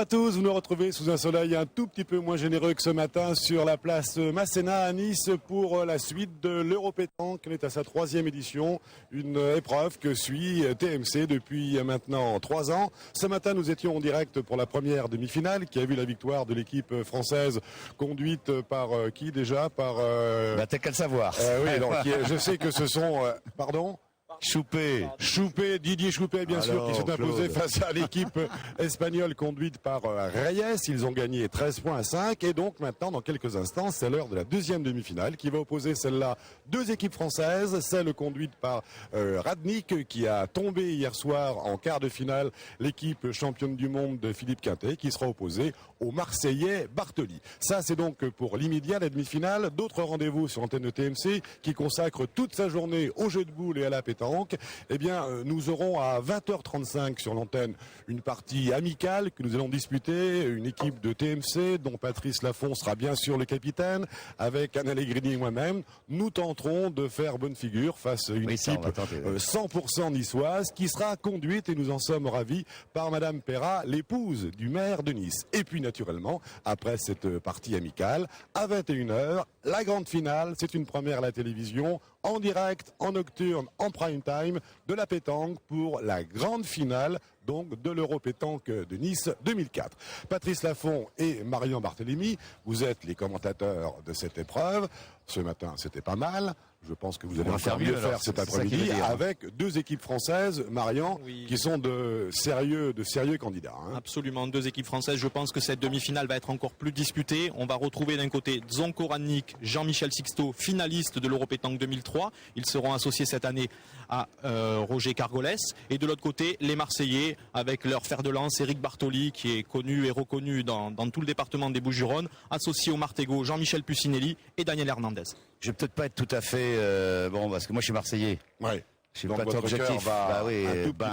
à tous, vous nous retrouvez sous un soleil un tout petit peu moins généreux que ce matin sur la place Masséna à Nice pour la suite de l'Europétanque. On est à sa 3e édition, une épreuve que suit TMC depuis maintenant 3 ans. Ce matin, nous étions en direct pour la première demi-finale qui a vu la victoire de l'équipe française conduite par qui déjà? Par t'as qu'à le savoir. Oui, donc, je sais que ce sont... pardon? Choupé, Didier Choupé, bien sûr, qui s'est imposé face à l'équipe espagnole conduite par Reyes. Ils ont gagné 13 points à 5. Et donc maintenant, dans quelques instants, c'est l'heure de la 2e demi-finale qui va opposer celle-là 2 équipes françaises. Celle conduite par Radnik, qui a tombé hier soir en quart de finale l'équipe championne du monde de Philippe Quintet, qui sera opposée au Marseillais Bartoli. Ça, c'est donc pour l'immédiat, la demi-finale. D'autres rendez-vous sur l'antenne de TMC qui consacrent toute sa journée au jeu de boules et à la pétanque. Eh bien, nous aurons à 20h35 sur l'antenne une partie amicale que nous allons disputer. Une équipe de TMC dont Patrice Laffont sera bien sûr le capitaine, avec Anne Allegrini et moi-même. Nous tenterons de faire bonne figure face à une équipe 100% niçoise qui sera conduite, et nous en sommes ravis, par Madame Perra, l'épouse du maire de Nice. Et puis naturellement, après cette partie amicale, à 21h, la grande finale, c'est une première à la télévision, en direct, en nocturne, en prime time, de la pétanque pour la grande finale donc de l'Europétanque de Nice 2004. Patrice Laffont et Marion Barthélémy, vous êtes les commentateurs de cette épreuve. Ce matin, c'était pas mal. Je pense que vous allez encore mieux faire cet après-midi avec 2 équipes françaises, Marion, qui sont de sérieux candidats. Absolument, 2 équipes françaises. Je pense que cette demi-finale va être encore plus disputée. On va retrouver d'un côté Dzonko Radnik, Jean-Michel Sixto, finaliste de l'Europétanque 2003. Ils seront associés cette année à Roger Cargolès. Et de l'autre côté, les Marseillais, avec leur fer de lance, Eric Bartoli, qui est connu et reconnu dans tout le département des Bouches-du-Rhône, associé au Martégo, Jean-Michel Pucinelli et Daniel Hernandez. Je vais peut-être pas être tout à fait bon, parce que moi je suis Marseillais. Ouais. Je suis pas trop objectif. Un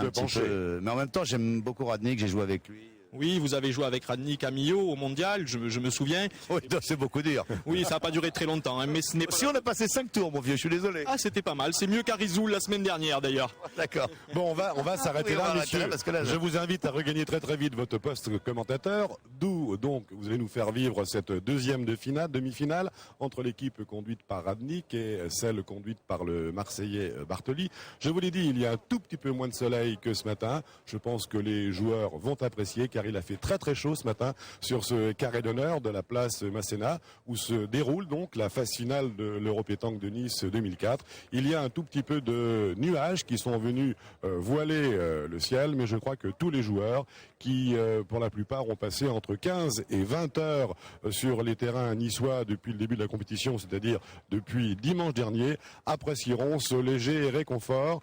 petit peu. Mais en même temps, j'aime beaucoup Radnik, j'ai joué avec lui. Oui, vous avez joué avec Radnik à Millau au Mondial, je me souviens. Oui, c'est beaucoup dire. Oui, ça n'a pas duré très longtemps, mais ce n'est pas... Si on a passé 5 tours, mon vieux, je suis désolé. Ah, c'était pas mal. C'est mieux qu'Arizoul la semaine dernière, d'ailleurs. D'accord. Bon, on va s'arrêter là, messieurs. Parce que là, je vous invite à regagner très très vite votre poste de commentateur, d'où donc vous allez nous faire vivre cette 2e demi-finale entre l'équipe conduite par Radnik et celle conduite par le Marseillais Bartoli. Je vous l'ai dit, il y a un tout petit peu moins de soleil que ce matin. Je pense que les joueurs vont apprécier, car il a fait très très chaud ce matin sur ce carré d'honneur de la place Masséna où se déroule donc la phase finale de l'Europétanque de Nice 2004. Il y a un tout petit peu de nuages qui sont venus voiler le ciel, mais je crois que tous les joueurs qui pour la plupart ont passé entre 15 et 20 heures sur les terrains niçois depuis le début de la compétition, c'est-à-dire depuis dimanche dernier, apprécieront ce léger réconfort.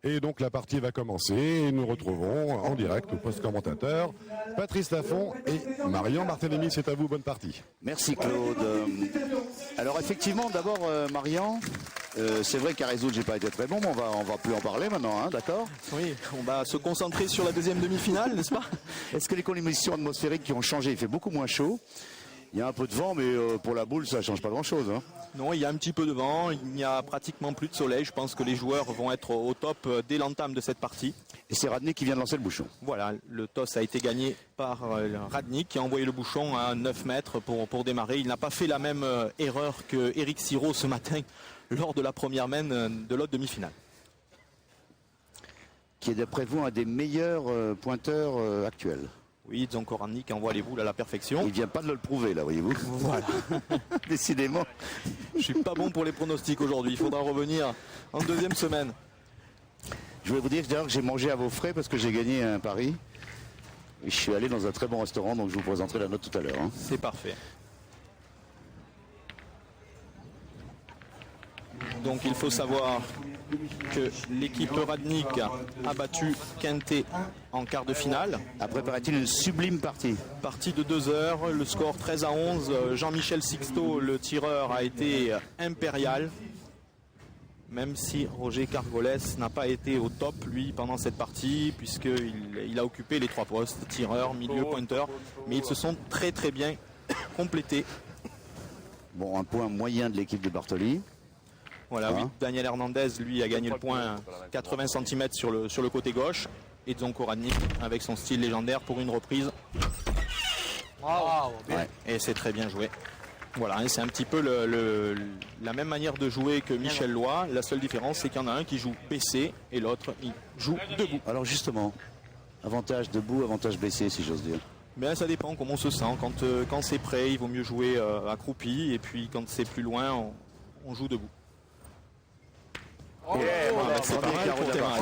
Et donc la partie va commencer et nous retrouvons en direct au poste commentateur Patrice Laffont et Marion Barthélémy. C'est à vous, bonne partie. Merci Claude. Alors effectivement, d'abord Marion, c'est vrai qu'à résoudre j'ai pas été très bon, mais on va plus en parler maintenant, hein, d'accord? Oui, on va se concentrer sur la 2e demi-finale, n'est-ce pas? Est-ce que les conditions atmosphériques qui ont changé, il fait beaucoup moins chaud? Il y a un peu de vent, mais pour la boule, ça change pas grand-chose. Hein. Non, il y a un petit peu de vent, il n'y a pratiquement plus de soleil. Je pense que les joueurs vont être au top dès l'entame de cette partie. Et c'est Radnik qui vient de lancer le bouchon. Voilà, le toss a été gagné par Radnik qui a envoyé le bouchon à 9 mètres pour démarrer. Il n'a pas fait la même erreur que Eric Siro ce matin lors de la première main de l'autre demi-finale. Qui est d'après vous un des meilleurs pointeurs actuels. Oui, Dzonko Radnik envoie les boules à la perfection. Il vient pas de le prouver là, voyez-vous. Voilà. Décidément. Je suis pas bon pour les pronostics aujourd'hui. Il faudra revenir en 2e semaine. Je voulais vous dire d'ailleurs que j'ai mangé à vos frais parce que j'ai gagné un pari. Et je suis allé dans un très bon restaurant, donc je vous présenterai la note tout à l'heure. Hein. C'est parfait. Donc il faut savoir que l'équipe Radnik a battu Quintet en quart de finale. Après paraît-il une sublime partie. Partie de 2 heures, le score 13-11. Jean-Michel Sixto, le tireur, a été impérial. Même si Roger Cargolès n'a pas été au top, lui, pendant cette partie, puisqu'il a occupé les 3 postes, tireur, milieu, pointeur. Mais ils se sont très très bien complétés. Bon, un point moyen de l'équipe de Bartoli. Voilà, oui. Daniel Hernandez, lui, a gagné le point 80 cm sur le côté gauche. Et Dzonko Radnik avec son style légendaire pour une reprise. Ouais. Et c'est très bien joué. Voilà, et c'est un petit peu la même manière de jouer que Michel Loy. La seule différence, c'est qu'il y en a un qui joue baissé et l'autre, il joue debout. Alors justement, avantage debout, avantage baissé, si j'ose dire. Mais ça dépend comment on se sent. Quand c'est près, il vaut mieux jouer accroupi. Et puis quand c'est plus loin, on joue debout. C'est pas mal pour démarrer.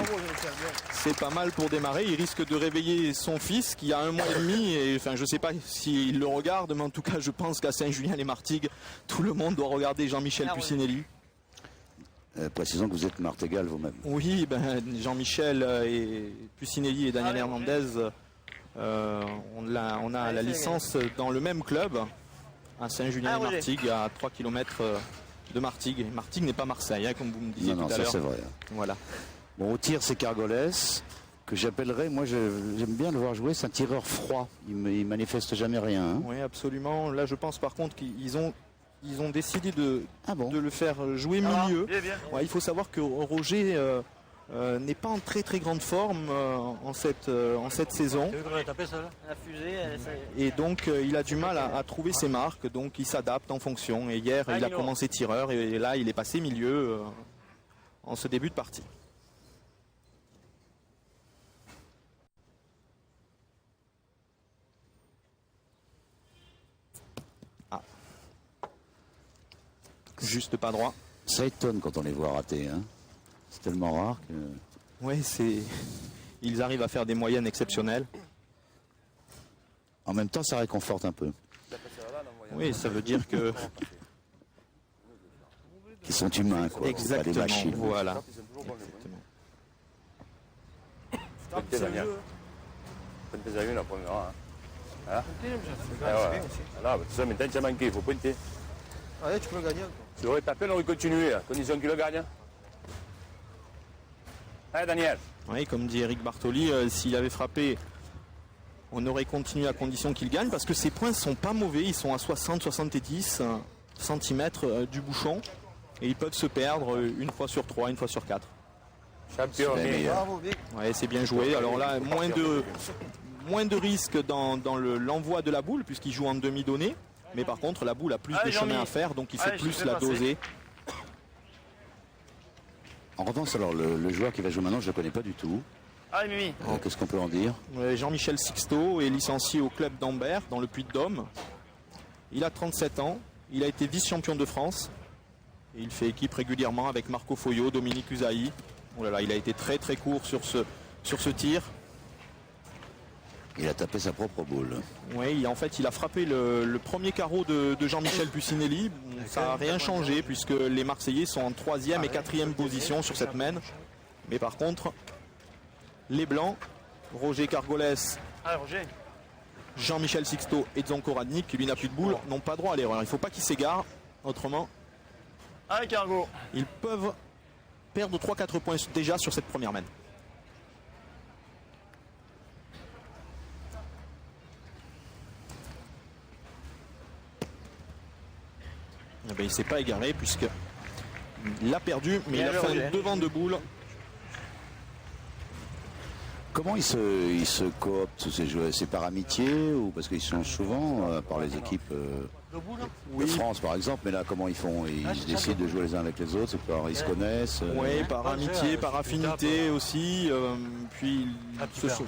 C'est pas mal pour démarrer. Il risque de réveiller son fils qui a 1 mois et demi. Et enfin, je sais pas s'il le regarde, mais en tout cas, je pense qu'à Saint-Julien-les-Martigues, tout le monde doit regarder Jean-Michel Pucinelli. Précisons que vous êtes Martégal vous-même. Oui, Jean-Michel et Pucinelli et Daniel Hernandez, on a la licence dans le même club à Saint-Julien-les-Martigues, à 3 km de Martigues. Martigues n'est pas Marseille, comme vous me disiez tout à l'heure. C'est vrai. Voilà. Bon, au tir, c'est Cargolès, que j'appellerais, moi j'aime bien le voir jouer, c'est un tireur froid. Il manifeste jamais rien. Hein. Oui, absolument. Là, je pense par contre qu'ils ont décidé de le faire jouer milieu. Ouais, il faut savoir que Roger n'est pas en très très grande forme en cette saison. Et donc il a du mal à trouver ses marques, donc il s'adapte en fonction. Et hier, il a commencé tireur et là, il est passé milieu en ce début de partie. Juste pas droit. Ça étonne quand on les voit rater. Hein. C'est tellement rare que... Oui, ils arrivent à faire des moyennes exceptionnelles. En même temps, ça réconforte un peu. Oui, ça veut dire que... Qu'ils sont humains, quoi. Exactement, pas des machines. Voilà. Allez, tu peux le gagner. Tu aurais tapé, on aurait continué, à condition qu'il le gagne. Allez, Daniel. Oui, comme dit Eric Bartoli, s'il avait frappé, on aurait continué à condition qu'il gagne, parce que ses points ne sont pas mauvais, ils sont à 60-70 cm du bouchon, et ils peuvent se perdre une fois sur 3, une fois sur 4. Champion. Ouais, c'est bien joué. Alors là, moins de risques dans l'envoi de la boule, puisqu'il joue en demi-donnée. Mais par contre, la boule a plus de chemin à faire, donc il faut plus la doser. En revanche, alors le joueur qui va jouer maintenant, je ne le connais pas du tout. Qu'est-ce qu'on peut en dire? Jean-Michel Sixto est licencié au club d'Ambert, dans le Puy-de-Dôme. Il a 37 ans, il a été vice-champion de France. Et il fait équipe régulièrement avec Marco Foyot, Dominique Usaï. Oh là là, il a été très très court sur ce tir. Il a tapé sa propre boule. Oui, en fait, il a frappé le premier carreau de Jean-Michel Pucinelli. Ça n'a rien changé puisque les Marseillais sont en 3e et 4e position sur cette mène. Mais par contre, les Blancs, Roger Cargolès, Jean-Michel Sixto et Dzonko Radnik, qui lui n'a plus de boule, n'ont pas droit à l'erreur. Il ne faut pas qu'ils s'égarent. Autrement, ils peuvent perdre 3-4 points déjà sur cette première mène. Eh bien, il ne s'est pas égaré puisqu'il l'a perdu, mais il a fait un devant de boule. Comment ils se cooptent ces joueurs? C'est par amitié ou parce qu'ils sont souvent par les équipes de France par exemple? Mais là, comment ils font? Ils décident de jouer les uns avec les autres? Ils se connaissent? Oui, par amitié, par affinité aussi. Puis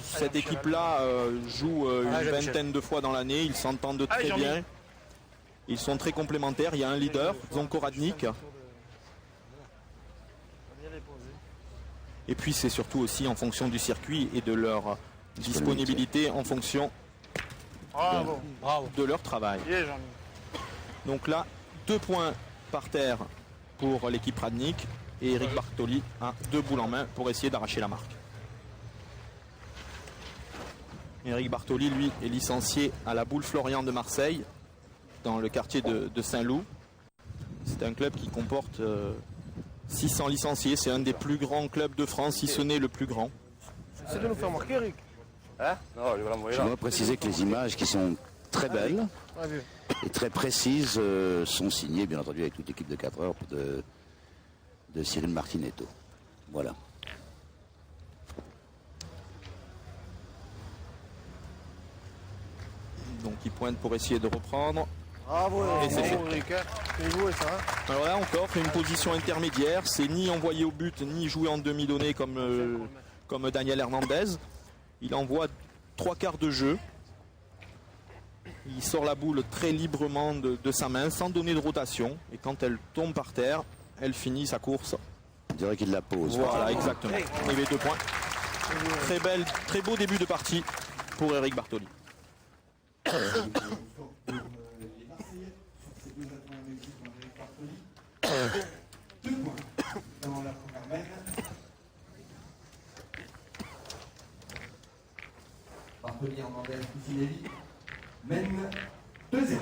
cette équipe-là joue une vingtaine de fois dans l'année. Ils s'entendent très bien. Ils sont très complémentaires. Il y a un leader, Dzonko Radnik. Et puis c'est surtout aussi en fonction du circuit et de leur disponibilité en fonction de leur travail. Donc là, 2 points par terre pour l'équipe Radnik et Eric Bartoli a 2 boules en main pour essayer d'arracher la marque. Eric Bartoli, lui, est licencié à la Boule Florian de Marseille, dans le quartier de Saint-Loup. C'est un club qui comporte 600 licenciés. C'est un des plus grands clubs de France, si ce n'est le plus grand. C'est de nous faire marquer, Eric. Je dois préciser que les images qui sont très belles et très précises sont signées, bien entendu, avec toute l'équipe de 4 heures de Cyril Martinetto. Voilà. Donc il pointe pour essayer de reprendre. Bravo, Et c'est fait. Eric. C'est joué ça. Hein. Alors là encore, c'est une position intermédiaire. C'est ni envoyé au but, ni joué en demi-donnée comme Daniel Hernandez. Il envoie 3/4 de jeu. Il sort la boule très librement de sa main, sans donner de rotation. Et quand elle tombe par terre, elle finit sa course. On dirait qu'il la pose. Voilà, exactement. Il y avait 2 points. Très beau début de partie pour Eric Bartoli. Bartoli Hernandez Cucinelli mène 2-0.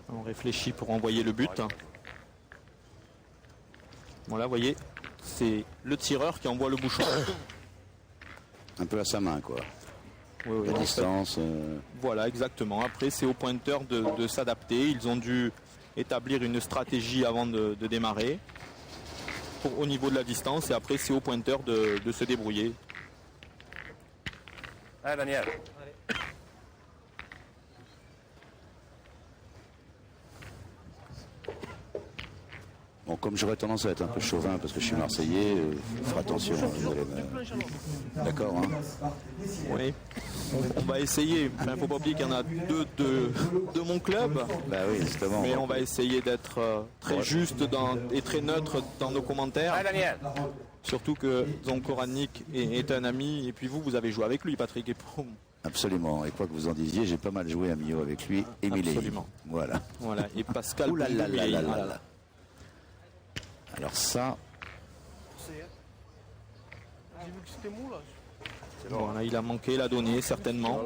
On réfléchit pour envoyer le but. Voilà, vous voyez, c'est le tireur qui envoie le bouchon. Un peu à sa main, quoi. Oui, oui, La en fait, distance. voilà, exactement. Après, c'est aux pointeurs de s'adapter. Ils ont dû établir une stratégie avant de démarrer au niveau de la distance. Et après, c'est aux pointeurs de se débrouiller. Allez, Daniel. Bon, comme j'aurais tendance à être un peu chauvin parce que je suis Marseillais, faire attention. D'accord, hein. Oui, on va essayer. Il ne faut pas oublier qu'il y en a 2 de mon club. Bah oui, justement. Mais on va essayer d'être très juste et très neutre dans nos commentaires. Allez, Daniel. Surtout que Zonkoranik est un ami. Et puis vous avez joué avec lui, Patrick Eprom. Absolument. Et quoi que vous en disiez, j'ai pas mal joué à Millau avec lui et Millet. Absolument. Voilà. Voilà. Et Pascal. Ouh là là là là là Voilà. là. Alors ça, J'ai vu que c'était mou là. Voilà, il a manqué la donnée, certainement.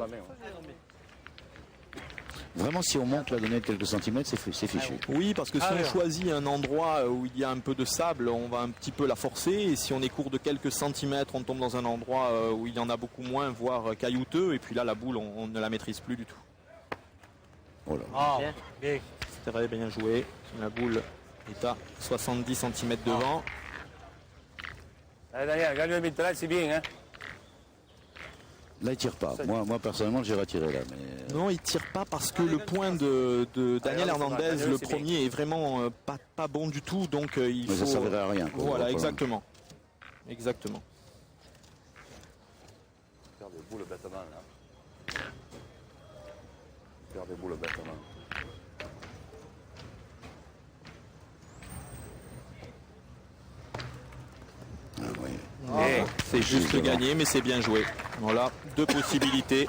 vraiment, si on monte la donnée de quelques centimètres, c'est fichu. Oui, parce que si on choisit un endroit où il y a un peu de sable, on va un petit peu la forcer. Et si on est court de quelques centimètres, on tombe dans un endroit où il y en a beaucoup moins, voire caillouteux. Et puis là, la boule, on ne la maîtrise plus du tout. Oh là. Ah, bien. C'est très bien joué. La boule est à 70 cm devant. Allez, Daniel, gagne le but là, c'est bien. Hein. Là, il tire pas. Moi personnellement, j'ai retiré là. Mais... Non, il tire pas parce que le point de Daniel Hernandez, le premier, est vraiment pas bon du tout. Donc il mais faut... ça servirait à rien. Quoi, voilà, exactement. Exactement. Faire des boules bêtement là. Faire des boules bêtement. Ah, oui. C'est juste gagné, mais c'est bien joué. Voilà, 2 possibilités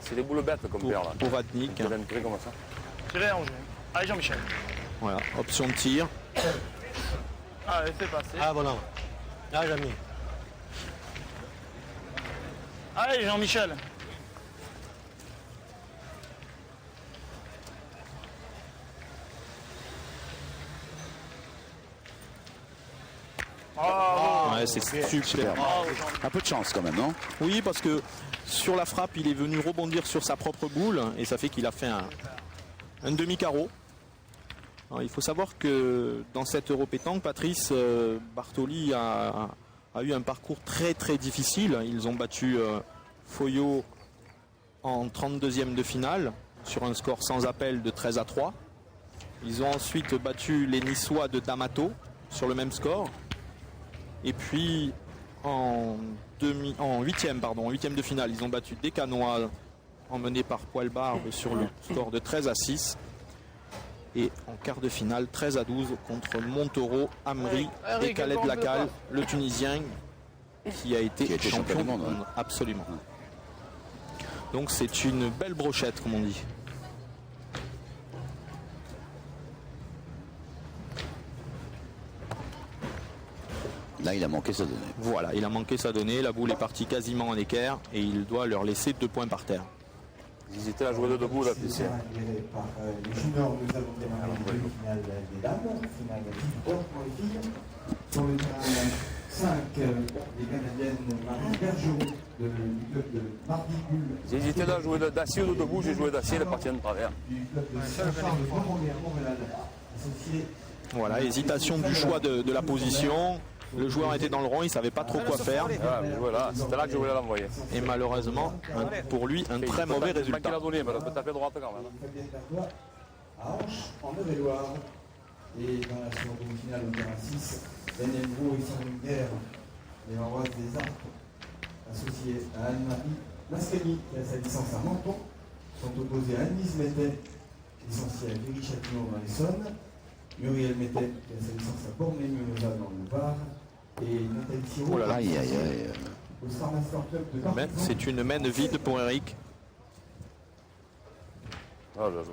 C'est des boules bêtes comme père là. pour Radnik. Tu donnes comme ça. Tirez en jeu. Allez Jean-Michel. Voilà, option de tir. Allez, c'est passé. Ah voilà. Là j'ai mis. Allez Jean-Michel. Ouais, c'est super. Un peu de chance quand même, non? Oui, parce que sur la frappe, il est venu rebondir sur sa propre boule et ça fait qu'il a fait un demi-carreau. Alors, il faut savoir que dans cette Europétanque, Patrice Bartoli a eu un parcours très très difficile. Ils ont battu Foyot en 32e de finale sur un score sans appel de 13-3. Ils ont ensuite battu les Niçois de D'Amato sur le même score. Et puis en huitième de finale, ils ont battu Descanois emmenés par Poilbarbe sur le score de 13-6. Et en quart de finale, 13-12 contre Montaureau, Amri et Khaled Lacal, le Tunisien qui a été champion du monde. Absolument. Donc c'est une belle brochette, comme on dit. Là, il a manqué sa donnée. Voilà, il a manqué sa donnée. La boule est partie quasiment en équerre et il doit leur laisser 2 points par terre. Ils étaient à jouer de debout là, puis c'est. Par les juniors, nous avons démarré la demi-finale des dames, finale victoire pour les filles. Sur le terrain 5, les Canadiennes Marie Bergeron du club de Mardigul. Ils hésitaient là à jouer d'acier ou de debout, j'ai joué d'acier, la partie de travers. Du club de Saint-Charles de Montréal, associé Voilà, hésitation du choix de la position. Le joueur était dans le rond, il ne savait pas trop quoi faire. Ah, mais voilà, c'était là que je voulais l'envoyer. Et malheureusement, pour lui, un très mauvais résultat. Il a donné, mais on peut taper droite quand même. Fabien Berdois à Anche, en Eure-et-Loire. Et dans la seconde demi-finale au terrain 6, Benenbro et Saint-Lunger, les Varoises des Arcs, associés à Anne-Marie Mascagni, qui a sa licence à Menton, sont opposés à Anne-Lise Mettet, licenciée à Viry-Châtillon dans l'Essonne, Muriel Mettet, qui a sa licence à Bornay-Mimosas dans le Var, et Nathalie Siro, Oh là là. Aïe, aïe, aïe. au Star Master Club de Mais Partizan. c'est une main vide pour Eric. Ah, je joue.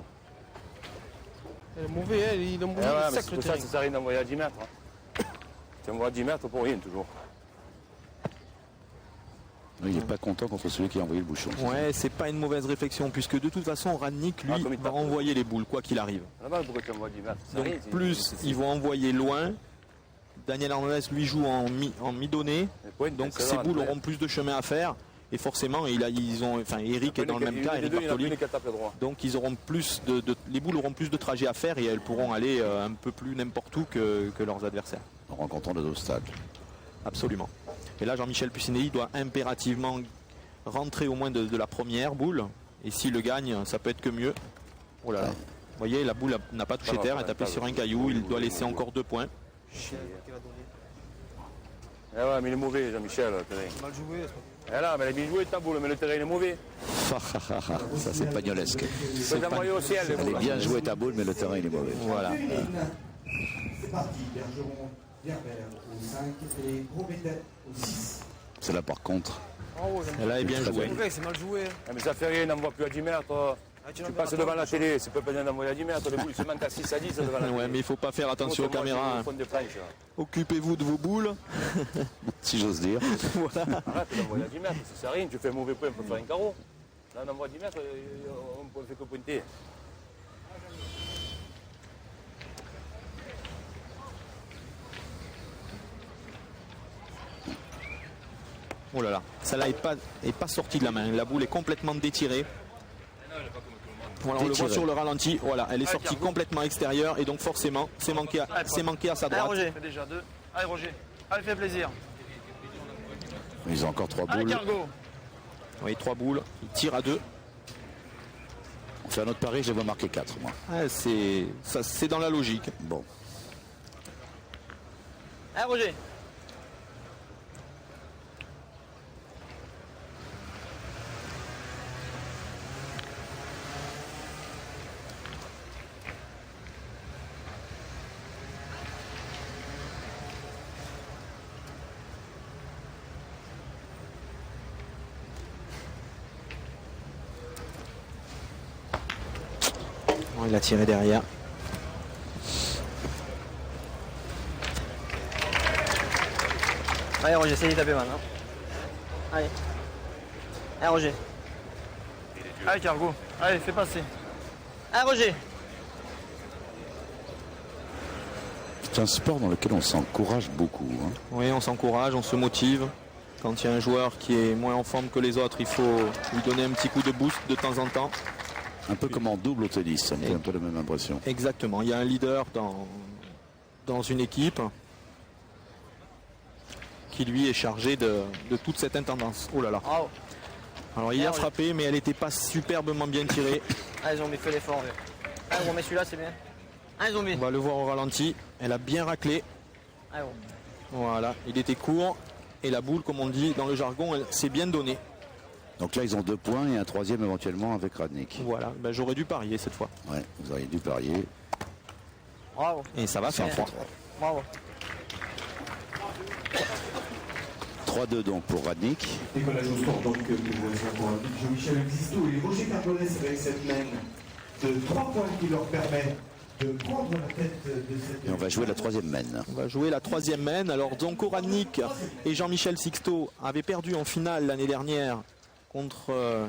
Il est mauvais, hein, il est mauvais, Ouais, il mais sac c'est le pour ça terrain. que ça arrive d'envoyer à 10 mètres. Hein. Tu envoies à 10 mètres pour rien toujours. Il n'est pas content contre celui qui a envoyé le bouchon. Ouais, c'est pas une mauvaise réflexion, puisque de toute façon, Radnik, lui, Ah, comme il va tape. envoyer les boules, quoi qu'il arrive. Là-bas, pourquoi tu envoies à 10 mètres? Ça Donc arrive, c'est- plus c'est- ils vont envoyer loin. Daniel Hernandez lui joue en mi-donné, les points, donc c'est ces là, boules ouais. auront plus de chemin à faire. Et forcément, Eric est dans le même cas, Eric Bartoli. Donc ils auront les boules auront plus de trajets à faire et elles pourront aller un peu plus n'importe où que leurs adversaires. En rencontrant des obstacles. Absolument. Et là, Jean-Michel Pucinelli doit impérativement rentrer au moins de la première boule. Et s'il le gagne, ça peut être que mieux. Oh là là. Vous voyez, la boule n'a pas touché terre, elle est tapée sur un caillou. Il doit laisser encore 2 points. Eh ouais, mais il est mauvais, Jean-Michel, le terrain. Mal joué. Eh là, mais il a bien joué ta boule, mais le terrain il est mauvais. Ça, c'est pagnolesque. Il faut t'envoyer au ciel, les Elle est boules. bien jouée ta boule, mais le terrain, il est mauvais. Voilà. C'est parti, Bergeron, Gerber au 5 et Grosbetet au 6. C'est là, par contre. Oh, Et là est bien Très joué. c'est mauvais, c'est mal joué. Eh, mais ça fait rien, n'envoie plus à 10 mètres. Tu passes devant la télé, c'est pas bien d'envoyer à 10 mètres. Les boules se manquent à 6 à 10 devant la télé. Ouais, mais il faut pas faire attention aux caméras. hein. Des planches, là. Occupez-vous de vos boules. Si j'ose dire. Voilà. Arrête d'envoyer à 10 mètres, ça sert à rien. Tu fais un mauvais point, on peut faire un carreau. Là, on envoie à 10 mètres, on ne fait que pointer. Oh là là. Celle-là est pas sortie de la main. La boule est complètement détirée. Voilà, on le voit Détirée. sur le ralenti. Voilà, elle est sortie complètement extérieure et donc forcément, c'est manqué à sa Allez, droite. Roger. Fait déjà 2. Allez, Roger. Allez, fais plaisir. Ils ont encore 3 Allez, boules. Cargo. Oui, 3 boules. Il tire à 2. On fait un autre pari, je les vois marquer 4, moi. Ah, c'est dans la logique. Bon. Allez, Roger. Bon, il a tiré derrière. Allez, Roger, essaye de taper maintenant. Allez. Allez, Roger. Allez, Cargo. Allez, fais passer. Allez, Roger. C'est un sport dans lequel on s'encourage beaucoup. Hein. Oui, on s'encourage, on se motive. Quand il y a un joueur qui est moins en forme que les autres, il faut lui donner un petit coup de boost de temps en temps. Un peu comme en double au tennis, ça me fait un peu la même impression. Exactement, il y a un leader dans une équipe qui lui est chargé de toute cette intendance. Oh là là. Bravo. Alors il a frappé, mais elle n'était pas superbement bien tirée. Allez, Zombie, fais l'effort. Allez, on met celui-là, c'est bien. Allez, Zombie. On va le voir au ralenti. Elle a bien raclé. Allez, bon. Voilà, il était court. Et la boule, comme on dit dans le jargon, elle s'est bien donnée. Donc là, ils ont 2 points et un 3e éventuellement avec Radnik. Voilà, ben, j'aurais dû parier cette fois. Ouais, vous auriez dû parier. Bravo. Et ça va faire 3. Bravo. 3-2 donc pour Radnik. Décollage au sort donc pour Jean-Michel Existo et Roger Carbonès avec cette main de 3 points qui leur permet de prendre la tête de cette... Et on va jouer la 3e main. On va jouer la 3e main. Alors Zonko Radnik et Jean-Michel Sixto avaient perdu en finale l'année dernière contre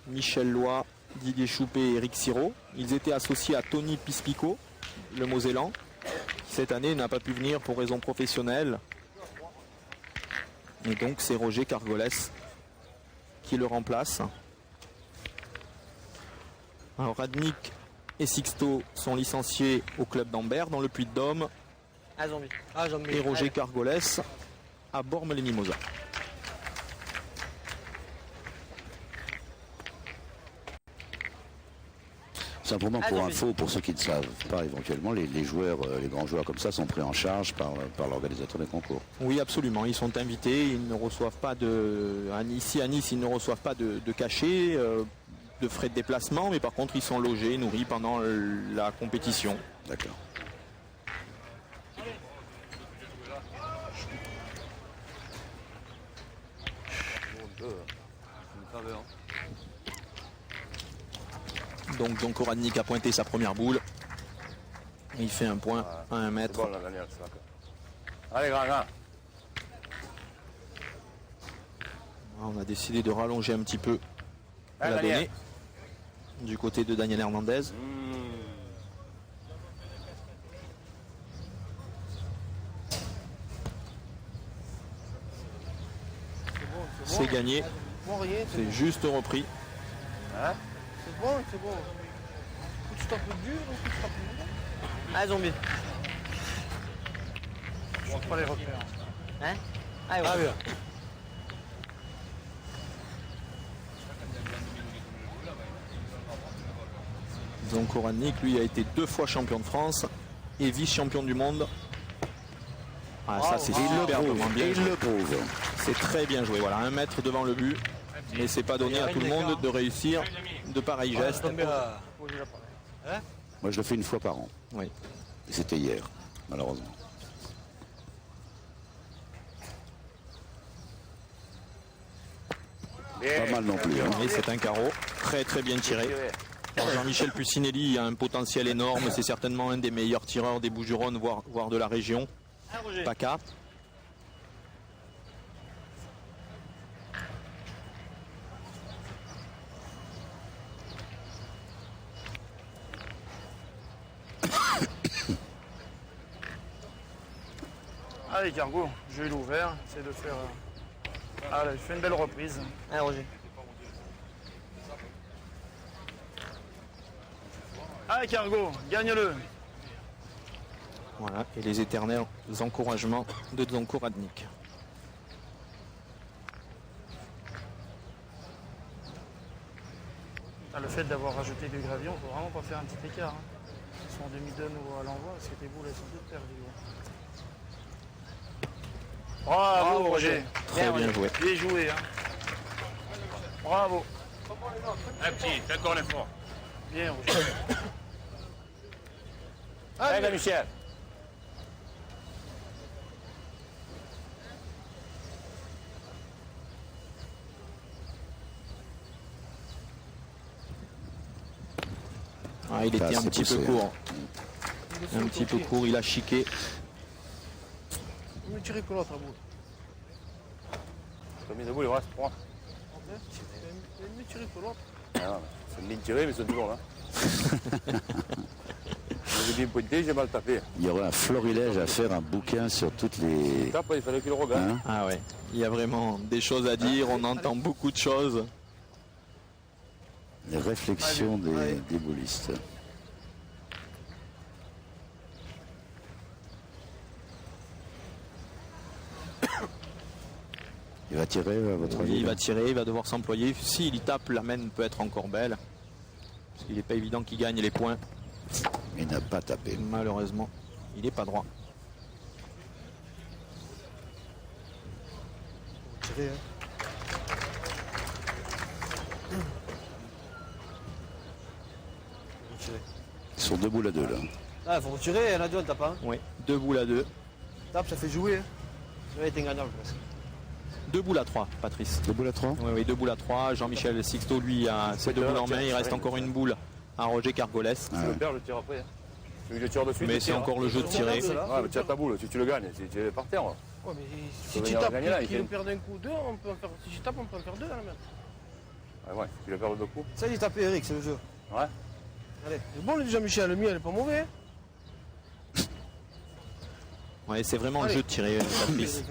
Michel Loy, Didier Choupé et Eric Siro. Ils étaient associés à Tony Pispico, le Mosellan, qui cette année n'a pas pu venir pour raison professionnelle. Et donc c'est Roger Cargolès qui le remplace. Alors Radnik et Sixto sont licenciés au club d'Ambert dans le Puy-de-Dôme. Ah, zombie. Ah, zombie. Et Roger Cargolès à Bormes-les-Mimosas. Simplement pour info, pour ceux qui ne savent pas éventuellement, les joueurs, les grands joueurs comme ça sont pris en charge par l'organisateur des concours. Oui, absolument. Ils sont invités. Ils ne reçoivent pas ici à Nice, ils ne reçoivent pas de cachet, de frais de déplacement, mais par contre, ils sont logés, nourris pendant la compétition. D'accord. Donc Zonko Radnik a pointé sa première boule. Il fait un point à 1 mètre. Bon, là, Daniel, c'est d'accord. Allez, grand. On a décidé de rallonger un petit peu la Daniel. donnée du côté de Daniel Hernandez. C'est gagné. Bon, rien, C'est juste repris. c'est bon, c'est bon. Faut que tu tapes dur, ou que tu tapes dur. Ah, zombie. Je sais pas les repères. Hein? Ah, ouais. oui. Zonko Radnik, lui, a été 2 fois champion de France et vice-champion du monde. Ah, ça, c'est superbement bien Il joué. le prouve. C'est très bien joué. Voilà, 1 mètre devant le but. Mais c'est pas donné à tout le monde de réussir de pareils gestes. Moi, je le fais une fois par an. Oui. Et c'était hier, malheureusement. Pas mal non plus. Hein. Et c'est un carreau. Très très bien tiré. Alors, Jean-Michel Pucinelli a un potentiel énorme. C'est certainement un des meilleurs tireurs des Bouches-du-Rhône, voire de la région. Ah, Roger. PACA. Allez, Cargo, jeu est ouvert. C'est de faire. Allez, je fais une belle reprise. Ah, Roger. Allez, Cargo, gagne-le. Voilà. Et les éternels encouragements de Zonko Radnik. Ah, le fait d'avoir rajouté du gravillon, il faut vraiment pas faire un petit écart. Hein. Ils sont en demi-donne ou à l'envoi, parce que tes boules, elles sont toutes perdues. Bravo, Roger. Très bien joué. Bien joué. Hein. Bravo. Un petit, fais encore l'effort. Bien, Roger. Allez, Michel. Ah, il était un c'est petit peu poussé, court. Un petit peu court, il a chiqué. Il me tirer que l'autre à bout. T'as mis debout, il reste 3. Il me tirer que l'autre. C'est une ligne tirée, mais c'est toujours là. J'ai bien pointé, j'ai mal tapé. Il y aurait un florilège à faire, un bouquin sur toutes les... Tape, il fallait qu'il le regagne. Hein, Ah ouais, il y a vraiment des choses à dire, on entend beaucoup de choses. les réflexions des boulistes. Il va tirer, à votre avis? Oui, il va tirer, il va devoir s'employer. S'il y tape, la main peut être encore belle. Parce qu'il n'est pas évident qu'il gagne les points. Il n'a pas tapé. Malheureusement, il n'est pas droit. Tirer, hein. Ils sont 2 boules à 2 là. Ah, il faut retirer, elle a deux, elle tape pas. Hein. Oui, 2 boules à 2. Tape, ça fait jouer. Hein. Ça va être ingagnable presque. 2 boules à 3, Patrice. 2 boules à 3? Oui, 2 boules à 3. Jean-Michel Sixto, lui, a ses 2 boules en main. Il reste encore une boule à Roger Cargolès. Si tu le perds, je tire après. Tu veux que je tire de suite? Mais je c'est tire. encore le jeu de tirer. Ouais, mais tire ta boule, si tu le gagnes, si tu es par terre. Ouais, mais si peux tu venir tapes, gagner là, il qu'il fait- nous perd d'un coup deux, on peut en faire. Si je tape, on peut en faire deux à la même. Ouais, si tu le perds de 2 coups. Ça, il tape Eric, c'est le jeu. Ouais. Allez, c'est bon, le Jean-Michel, le mien, elle est pas mauvais. Hein. Ouais, c'est vraiment le Allez. jeu de tirer, Patrice.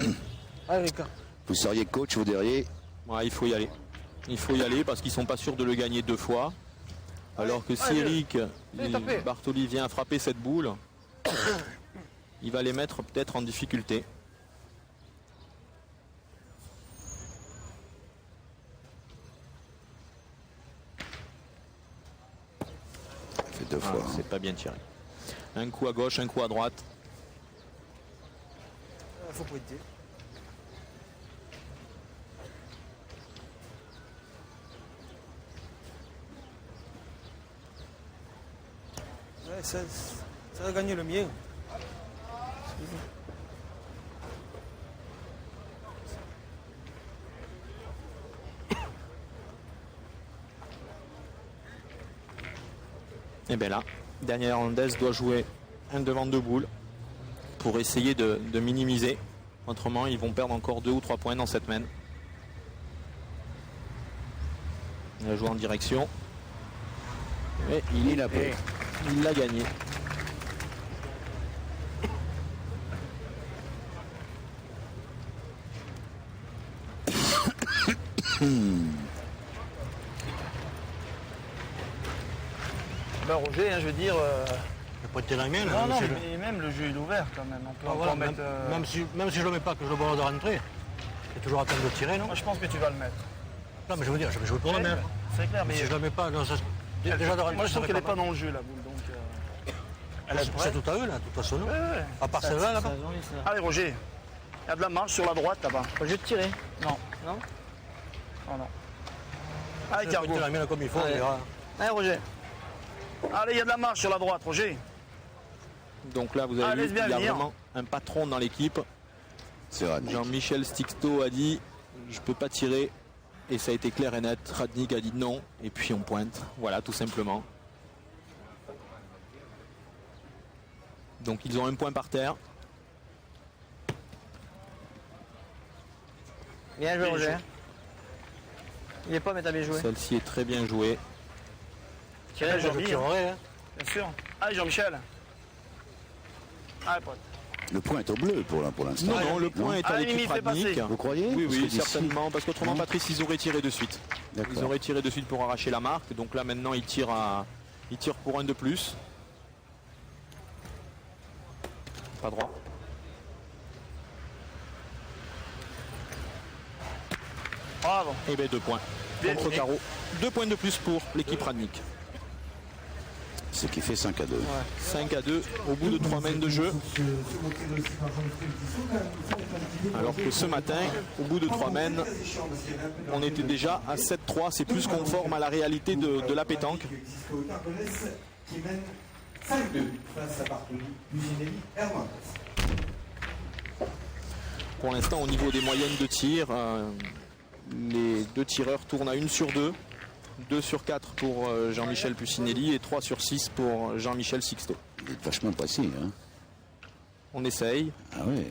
Allez, Ricard. Vous seriez coach, vous derrière? Ouais, il faut y aller. Il faut y aller parce qu'ils sont pas sûrs de le gagner 2 fois. Alors que si Eric Bartoli vient frapper cette boule, il va les mettre peut-être en difficulté. Fait 2 fois. C'est pas bien tiré. Un coup à gauche, un coup à droite. Faut pointer. Ouais, ça va gagner le mien. Et bien là, Daniel Hernandez doit jouer un devant 2 boules pour essayer de minimiser. Autrement, ils vont perdre encore 2 ou 3 points dans cette main. Il a joué en direction. Et il l'a gagné. Ben Roger, hein, je veux dire. Je peux te la mienne. Non, non, mais même le jeu est ouvert quand même. On peut encore mettre. Même si je le mets pas, que je le ballon de rentrer, c'est toujours à temps de tirer, non? Moi, je pense que tu vas le mettre. Non, mais je veux dire, je vais jouer pour le mettre. C'est clair, mais. Si je le mets pas, non, ça, déjà de rentrer. Moi, je trouve qu'elle n'est pas dans le jeu, la boule. Donc. C'est tout à eux, là, de toute façon, non? Ouais. À part celle-là, là-bas. Allez, Roger. Il y a de la marge sur la droite là-bas. Pas le jeu de tirer. Non. Non? Non, non. Allez, Je Cargo. peux te la mienne comme il faut, on verra. Allez, Roger. Allez, il y a de la marge sur la droite, Roger. Donc là, vous avez Ah, vu, laisse bien il y a venir. vraiment un patron dans l'équipe. C'est Radnik. Jean-Michel Sixto a dit je peux pas tirer, et ça a été clair et net. Radnik a dit non, et puis on pointe. Voilà, tout simplement. Donc ils ont un point par terre. Bien joué, Roger. Il est pas, mais t'as bien joué. Celle-ci est très bien jouée. Tiens, Je tirerai, hein. Bien sûr. Allez, Jean-Michel. Allez, pote. Le point est au bleu pour l'instant. Non, le point est à Allez, l'équipe Mimi, fais passer. Radnik. Vous croyez? Oui, Parce oui, que d'ici- certainement, parce qu'autrement, Non. Patrice, ils auraient tiré de suite. D'accord. Ils auraient tiré de suite pour arracher la marque. Donc là, maintenant, ils tirent pour un de plus. Pas droit. Bravo. Et bien 2 points. Bien. Contre carreau. 2 points de plus pour l'équipe Radnik. Ce qui fait 5-2. 5-2 au bout de 3 mains de jeu. Alors que ce matin, au bout de 3 mains, on était déjà à 7-3. C'est plus conforme à la réalité de la pétanque. Qui mène 5-2 face à Bartoli, Puginelli, Hernandez. Pour l'instant, au niveau des moyennes de tir, les 2 tireurs tournent à 1 sur 2. 2 sur 4 pour Jean-Michel Pucinelli et 3 sur 6 pour Jean-Michel Sixto. Il est vachement précis. Hein. On essaye. Ah oui.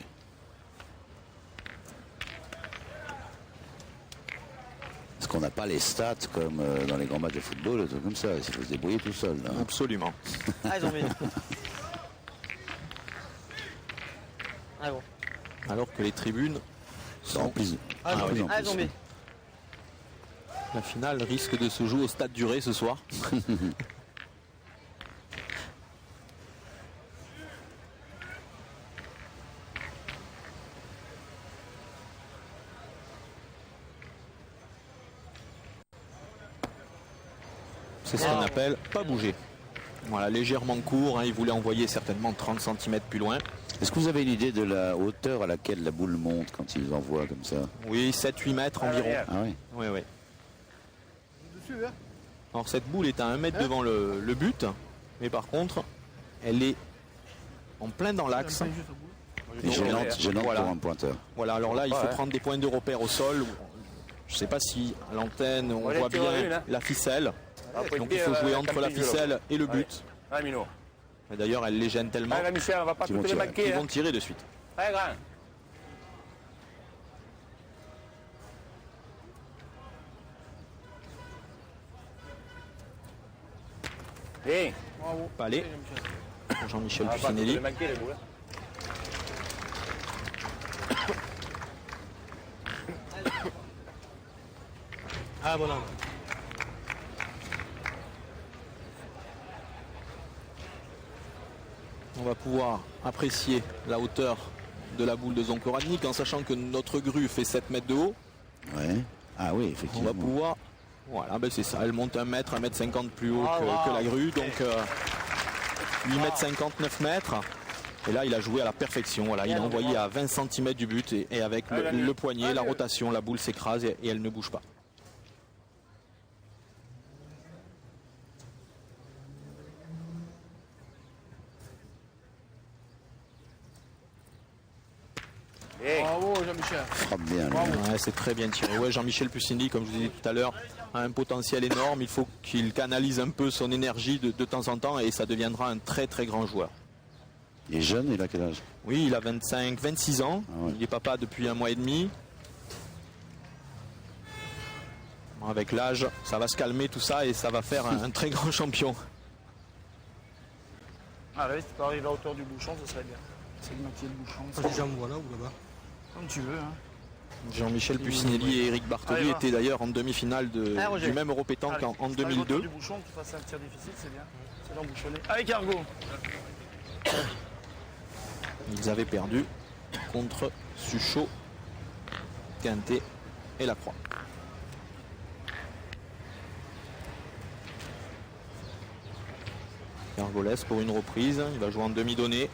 Parce qu'on n'a pas les stats comme dans les grands matchs de football, des trucs comme ça. Il faut se débrouiller tout seul. Là. Absolument. Ah, ils ont mis. Ah bon. Alors que les tribunes, C'est rempli. Ah, de plus en Ah, plus. ils ont mis. la finale risque de se jouer au Stade du Ré ce soir. C'est ce qu'on appelle pas bouger. Voilà, légèrement court, hein, il voulait envoyer certainement 30 cm plus loin. Est-ce que vous avez une idée de la hauteur à laquelle la boule monte quand ils envoient comme ça? Oui, 7-8 mètres environ. Ah oui. Oui, oui. Alors cette boule est à 1 mètre devant le but, mais par contre, elle est en plein dans l'axe. Et gênante Voilà. pour un pointeur. Voilà, alors là, il faut Ouais. prendre des points de repère au sol. Je ne sais pas si à l'antenne, on Ouais, voit tu vois bien une, hein. la ficelle. Après, Donc il faut jouer entre la ficelle et le but. Allez, Mino. Et d'ailleurs, elle les gêne tellement Allez, Michel, on va pas Qui vont toutes les tirer. manquer. qu'ils Hein. vont tirer de suite. Allez, grand. Hey, Palais pour Jean-Michel on va pas toutes Pucinelli. les manquer, les boules. Hein. Ah, voilà. On va pouvoir apprécier la hauteur de la boule de Zonkoradnik en sachant que notre grue fait 7 mètres de haut. Ouais. Ah oui, On effectivement. va pouvoir... Voilà, ben c'est ça, elle monte 1 mètre, 1 mètre 50 plus haut que la grue, donc 8 mètres 50, 9 mètres. Et là, il a joué à la perfection. Voilà, il a envoyé à 20 cm du but et avec le poignet, la rotation, la boule s'écrase et elle ne bouge pas. Bravo Jean-Michel. Frappe bien. lui. Ouais, c'est très bien tiré. Ouais, Jean-Michel Puccini, comme je vous disais tout à l'heure, a un potentiel énorme. Il faut qu'il canalise un peu son énergie de temps en temps et ça deviendra un très très grand joueur. Il est jeune, il a quel âge? Oui, il a 25, 26 ans. Ah ouais. Il est papa depuis 1 mois et demi. Bon, avec l'âge, ça va se calmer tout ça et ça va faire un très grand champion. Ah oui, si tu peux arriver à hauteur du bouchon, ce serait bien. C'est le métier de bouchon. Déjà, me voilà ou là-bas? Comme tu veux. Hein. Jean-Michel Puccinelli et Eric Bartoli Allez, va. étaient d'ailleurs en demi-finale Roger. du même Europétanque Allez, en si tu arrives à hauteur 2002. du bouchon, que tu fasses un tir difficile, c'est bien. C'est l'embouchonné. Allez, Cargo. Ils avaient perdu contre Suchot, Quintet et Lacroix. Gargolès pour une reprise, il va jouer en demi-donnée.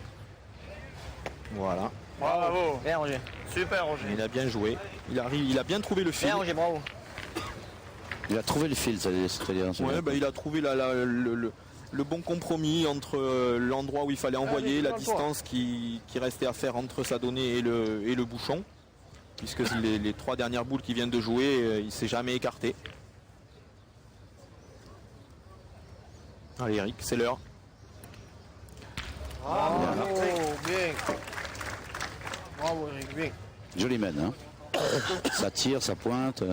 Voilà, Bravo. Bien Roger. Super, Roger. il a bien joué. Il a bien trouvé le fil. Bien Roger, bravo. Il a trouvé le fil, c'est-à-dire. Ouais, bah, il a trouvé le bon compromis entre l'endroit où il fallait envoyer, la distance qui restait à faire entre sa donnée et le bouchon. Puisque les 3 dernières boules qu'il vient de jouer, il ne s'est jamais écarté. Allez Eric, c'est l'heure. Bravo, bien. Bravo, Eric, bien. Joli mène, hein. Ça tire, ça pointe.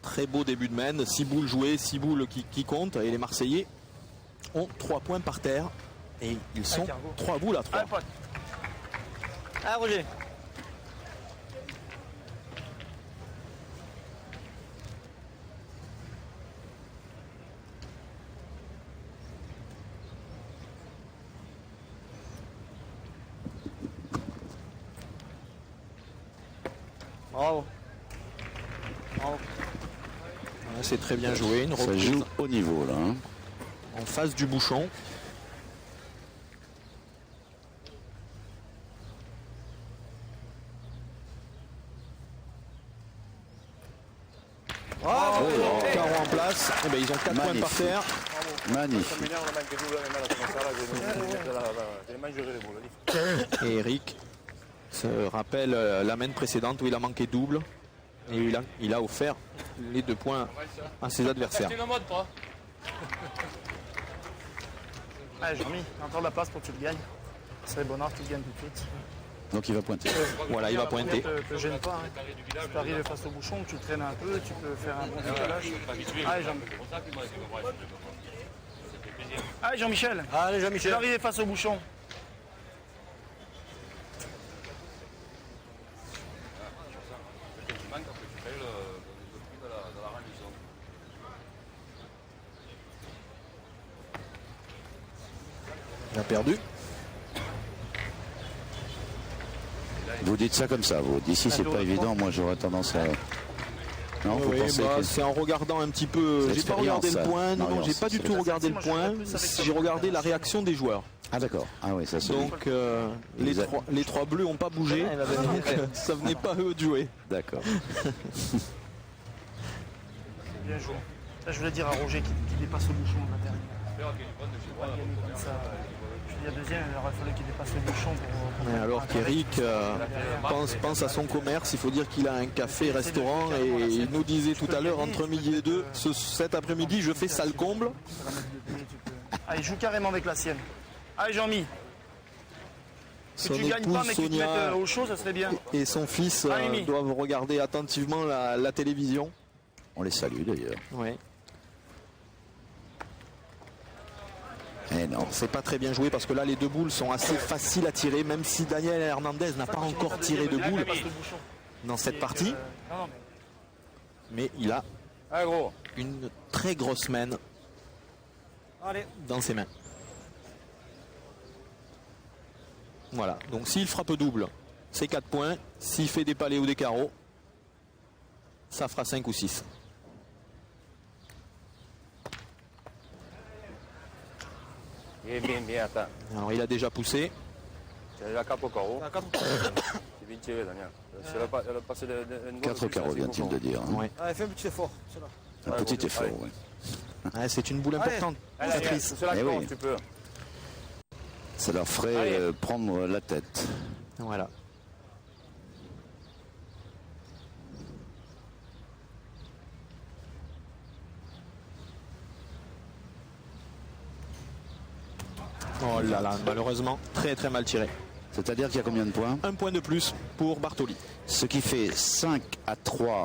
Très beau début de main, 6 boules jouées, 6 boules qui comptent. Et les Marseillais ont 3 points par terre. Et ils sont 3 boules à 3. Allez, pote. Ah Roger. Bravo. Bravo. Ouais, c'est très bien joué, une Ça reprise joue au niveau, là. Hein. en face du bouchon. Bravo. Carreau en place, eh ben, ils ont 4 points par Magnifique. terre. Ça Magnifique. m'énerve, le mec qui joue, là, comme ça, là, j'ai les mains gelées, les boules. Et Eric se rappelle la main précédente où il a manqué double. Et il a offert les 2 points à ses adversaires. Allez, Jean-Mi, encore de la place pour que tu le gagnes. Ce serait bonheur que tu le gagnes tout de suite. Donc il va pointer. Voilà, il va pointer. Te gêne pas. Hein. Tu peux arriver face au bouchon, tu traînes un peu, tu peux faire un bon décalage. Allez, Allez, Jean-Michel. Allez, Tu Jean-Michel. es arrivé face au bouchon. Il a perdu. Vous dites ça comme ça, vous. D'ici, c'est pas évident. Moi, j'aurais tendance à. Non, vous Oui, pensez bah, que... c'est en regardant un petit peu. C'est J'ai pas regardé le l'expérience, point. ça. Non, Non, j'ai pas du c'est- tout regardé le Moi, point. je serais plus avec J'ai toi. regardé la réaction des joueurs. Ah d'accord. Ah oui, ça se dit. Donc les trois bleus n'ont pas bougé. Il va venir. Donc, ça venait pas à eux de jouer. D'accord. Bien joué. Là, je voulais dire à Roger qui dépasse le bouchon la dernière. Ouais, gagner comme ça. Puis la deuxième, il aurait fallu qu'il dépasse le bouchon pour Mais alors qu'Eric pense à son commerce, il faut dire qu'il a un café-restaurant et il nous disait tout à l'heure entre midi et 2, cet après-midi je fais salle comble. Allez, joue carrément avec la sienne. Allez, Jean-Mi. Si Son tu gagnes épouse pas, mais que tu te mettes Sonia au chaud, ça serait bien. et son fils Allez, Mimi. doivent regarder attentivement la télévision. On les salue d'ailleurs. Ouais. Eh non. C'est pas très bien joué parce que là les 2 boules sont assez faciles à tirer, même si Daniel Hernandez n'a pas encore tiré de boule dans cette partie. Non, Mais il a Ah, gros. une très grosse main Allez. dans ses mains. Voilà, donc s'il frappe double, c'est 4 points. S'il fait des palets ou des carreaux, ça fera 5 ou 6. Bien, attends. Alors il a déjà poussé. Tu as la cape au carreau. C'est bien tiré, Daniel. Elle a passé de 4 carreaux, vient-il de dire. Hein. Ouais. Allez, fais un petit effort. Un petit effort, oui. Ouais, c'est une boule importante. Patrice. C'est la Eh corde, oui. tu peux. Ça leur ferait prendre la tête. Voilà. Oh là là, malheureusement, très très mal tiré. C'est-à-dire qu'il y a combien de points? 1 point de plus pour Bartoli. Ce qui fait 5-3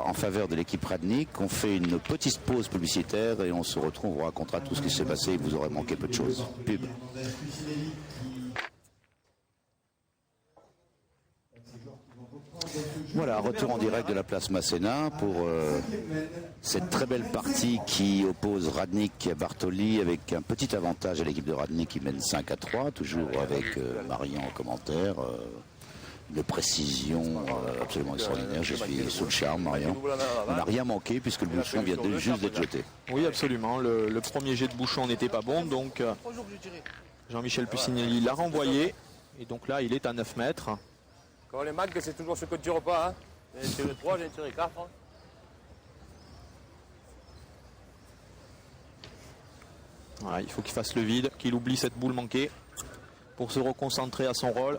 en faveur de l'équipe Radnik. On fait une petite pause publicitaire et on se retrouve, on vous racontera tout ce qui s'est passé. Il vous aurait manqué peu de choses. Pub. Voilà, retour en direct de la place Masséna pour cette très belle partie qui oppose Radnik et Bartoli avec un petit avantage à l'équipe de Radnik qui mène 5-3, toujours avec Marian en commentaire. De précision absolument extraordinaire. Je suis sous le charme, Marian. On n'a rien manqué puisque le bouchon vient juste d'être jeté. Oui, absolument. Le premier jet de bouchon n'était pas bon, donc Jean-Michel Puccinelli l'a renvoyé. Et donc là, il est à 9 mètres. Quand les manques, c'est toujours ce que tu tires pas. Hein. J'ai tiré 3, j'ai tiré 4. Voilà, il faut qu'il fasse le vide, qu'il oublie cette boule manquée pour se reconcentrer à son rôle.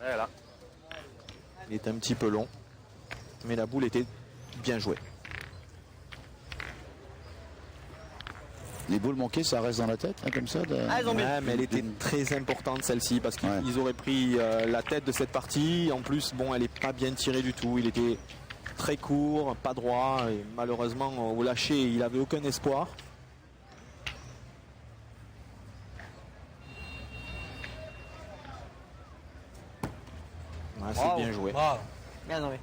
Voilà. Il est un petit peu long, mais la boule était bien jouée. Les boules manquées, ça reste dans la tête, hein, comme ça Ouais, mais elle était très importante celle-ci parce qu'ils auraient pris la tête de cette partie. En plus, bon, elle n'est pas bien tirée du tout. Il était très court, pas droit. Et malheureusement, au lâcher, il n'avait aucun espoir. Ouais, c'est bien joué. Bien joué.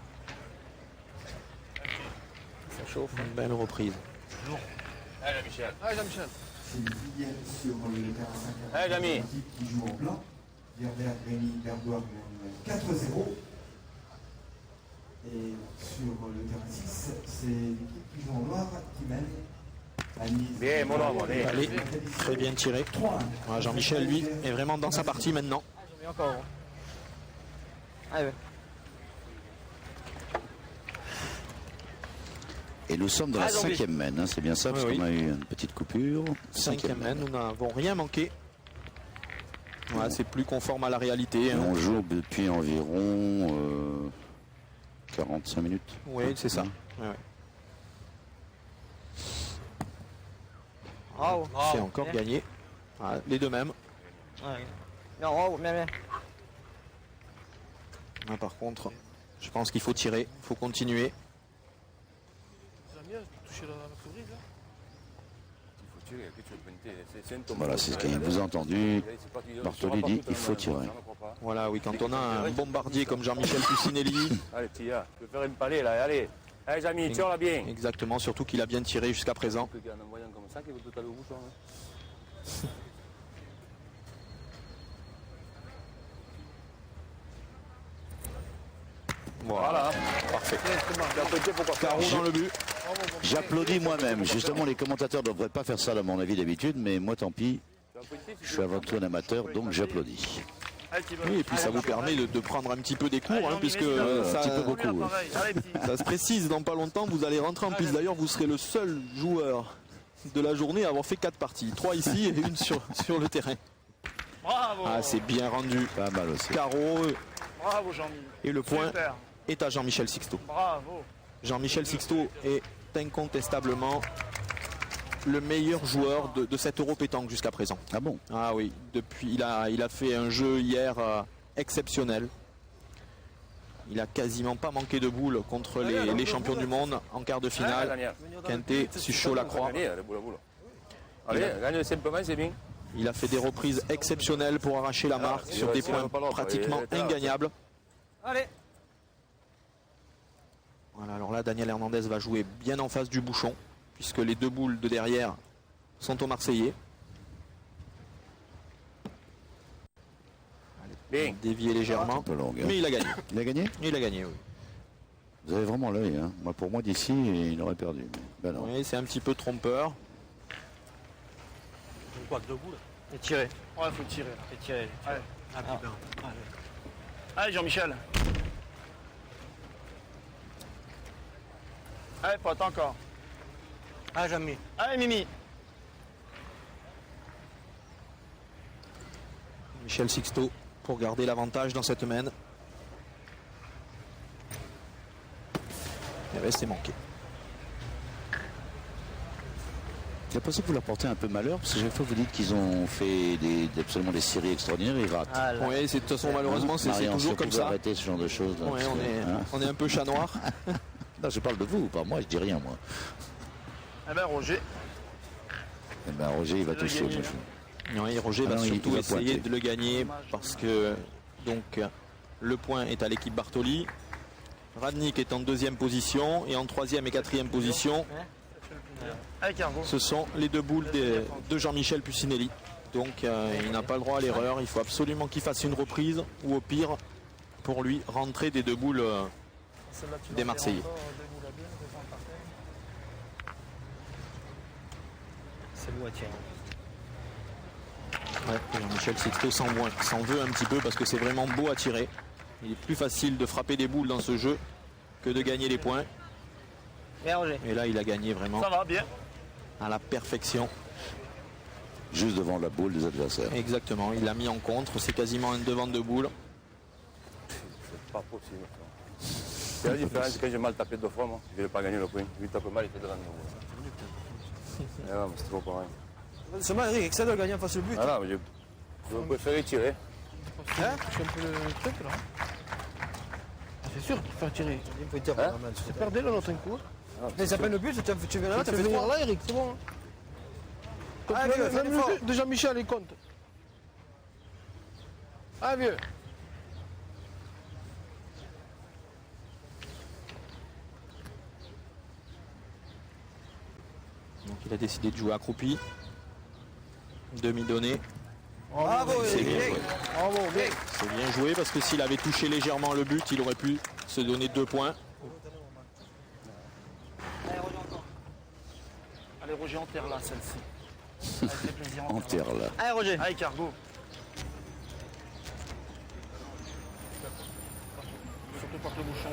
Ça chauffe, une belle reprise. Allez, Michel. C'est Julien sur le terrain 5. Allez, Jamy. L'équipe qui joue en blanc. Verder, Rémi, Berdois mène 4-0. Et sur le terrain 6, c'est l'équipe qui joue en noir qui mène à mise. Bien, mon homme, allez. Allez, très bien tiré. Ouais, Jean-Michel, lui, est vraiment dans sa partie maintenant. Encore. Allez, ouais. Et nous sommes dans la 5e mène, hein, c'est bien ça, parce Oui, qu'on a eu une petite coupure. 5e mène, nous n'avons rien manqué. Ouais, c'est plus conforme à la réalité. Et on joue depuis environ 45 minutes. Oui, c'est ça. Ouais, ouais. Bravo. C'est encore gagné. Ouais, les deux mêmes. Ouais. Non, bravo, bien. Ouais, par contre, je pense qu'il faut tirer, il faut continuer. Voilà, c'est ce qu'il vous a entendu. Bartoli dit il faut tirer. Voilà, oui, quand on a un bombardier comme Jean-Michel Puccinelli. Allez, Tia, je vais faire une palais là, allez. Allez, Jamy, tire-la bien. Exactement, surtout qu'il a bien tiré jusqu'à présent. Il y a un moyen comme ça qui veut tout aller au bouchon. Hein. Voilà, parfait. Carreau dans le but. J'applaudis moi-même. Justement, les commentateurs ne devraient pas faire ça, à mon avis, d'habitude, mais moi, tant pis. Je suis avant tout un amateur, donc j'applaudis. Oui, et puis ça vous permet de prendre un petit peu des cours, hein, puisque ça, un petit peu beaucoup. ça se précise dans pas longtemps. Vous allez rentrer en piste. D'ailleurs, vous serez le seul joueur de la journée à avoir fait 4 parties. 3 ici et une sur le terrain. Bravo. Ah, c'est bien rendu. Pas mal aussi. Carreau. Bravo, Jean-Mi. Et le point Super. est à Jean-Michel Sixto. Bravo. Jean-Michel Sixto est incontestablement le meilleur joueur de cette Euro pétanque jusqu'à présent. Ah bon? Ah oui, depuis il a fait un jeu hier exceptionnel. Il a quasiment pas manqué de boules contre les champions du monde en quart de finale. Quintet, Suchot, Lacroix. Allez, gagne simplement, c'est bien. Il a fait des reprises exceptionnelles pour arracher la marque sur des points pratiquement ingagnables. Allez. Voilà, alors là, Daniel Hernandez va jouer bien en face du bouchon, puisque les deux boules de derrière sont aux Marseillais. Bien. Dévié légèrement. Un peu longue, hein. Mais il a gagné. Il a gagné? Il a gagné, oui. Vous avez vraiment l'œil, hein. Moi, pour moi, d'ici, il aurait perdu. Ben non. Oui, c'est un petit peu trompeur. Quoi, debout là? Et tirer. Ouais, faut tirer. Là. Et tirer. Allez, Ah putain. Allez. allez Jean-Michel. Allez, pote, encore. Ah, jamais. Allez, Mimi. Michel Sixto pour garder l'avantage dans cette main. Et ouais, c'est manqué. J'ai l'impression que vous leur portez un peu malheur, parce que chaque fois vous dites qu'ils ont fait absolument des séries extraordinaires, ils ratent. Ah, là. Oui, de toute façon, malheureusement, c'est Marion, toujours si comme vous pouvez ça. arrêter ce genre de choses. là, Ouais, parce que, hein. on est un peu chat noir. Non, je parle de vous, pas moi, je dis rien, moi. Eh ben, Roger. Eh ben, Roger, il va C'est toucher. le gagné. moi, je- Oui, Roger Ah va non, il surtout va essayer pointer. de le gagner parce que donc le point est à l'équipe Bartoli. Radnik est en deuxième position et en troisième et quatrième position, Allez, Cargo. ce sont les deux boules de Jean-Michel Pucinelli. Donc il n'a pas le droit à l'erreur, il faut absolument qu'il fasse une reprise ou au pire pour lui rentrer des deux boules Celle-là, tu des l'en fais Marseillais. encore, deux boules à deux, deux en parterre. C'est beau à tirer. Ouais, Jean-Michel Sixto s'en veut un petit peu parce que c'est vraiment beau à tirer. Il est plus facile de frapper des boules dans ce jeu que de gagner les points. Bien, Roger. Et là, il a gagné vraiment Ça va, bien. à la perfection. Juste devant la boule des adversaires. Exactement, il l'a mis en contre, c'est quasiment un devant de boule. C'est pas possible. C'est la différence, quand j'ai mal tapé deux fois, moi, je ne vais pas gagner le point. Lui, il tape mal, il était devant nous. Eh non, mais c'est trop pareil. C'est mal, Eric, excelle de gagner en face le but. Ah non, mais je préférais tirer. Hein c'est un peu le truc là. C'est sûr qu'il faut faire tirer. Hein C'est perdu là notre coup. Ah, Mais ça peine le but, tu viens là, tu fait venir là, Eric, c'est bon. Ah, vieux, fais l'effort. De Jean-Michel, il compte. Ah, vieux. Donc il a décidé de jouer accroupi. Demi-donné. Bravo, C'est Eric. bien joué. Bravo, bien. C'est bien joué parce que s'il avait touché légèrement le but, il aurait pu se donner 2 points. Allez, Roger, encore. Allez, Roger, enterre là, celle-ci. Ça fait plaisir. Enterre là. Allez, Roger. Allez, Cargo. Surtout porte le bouchon,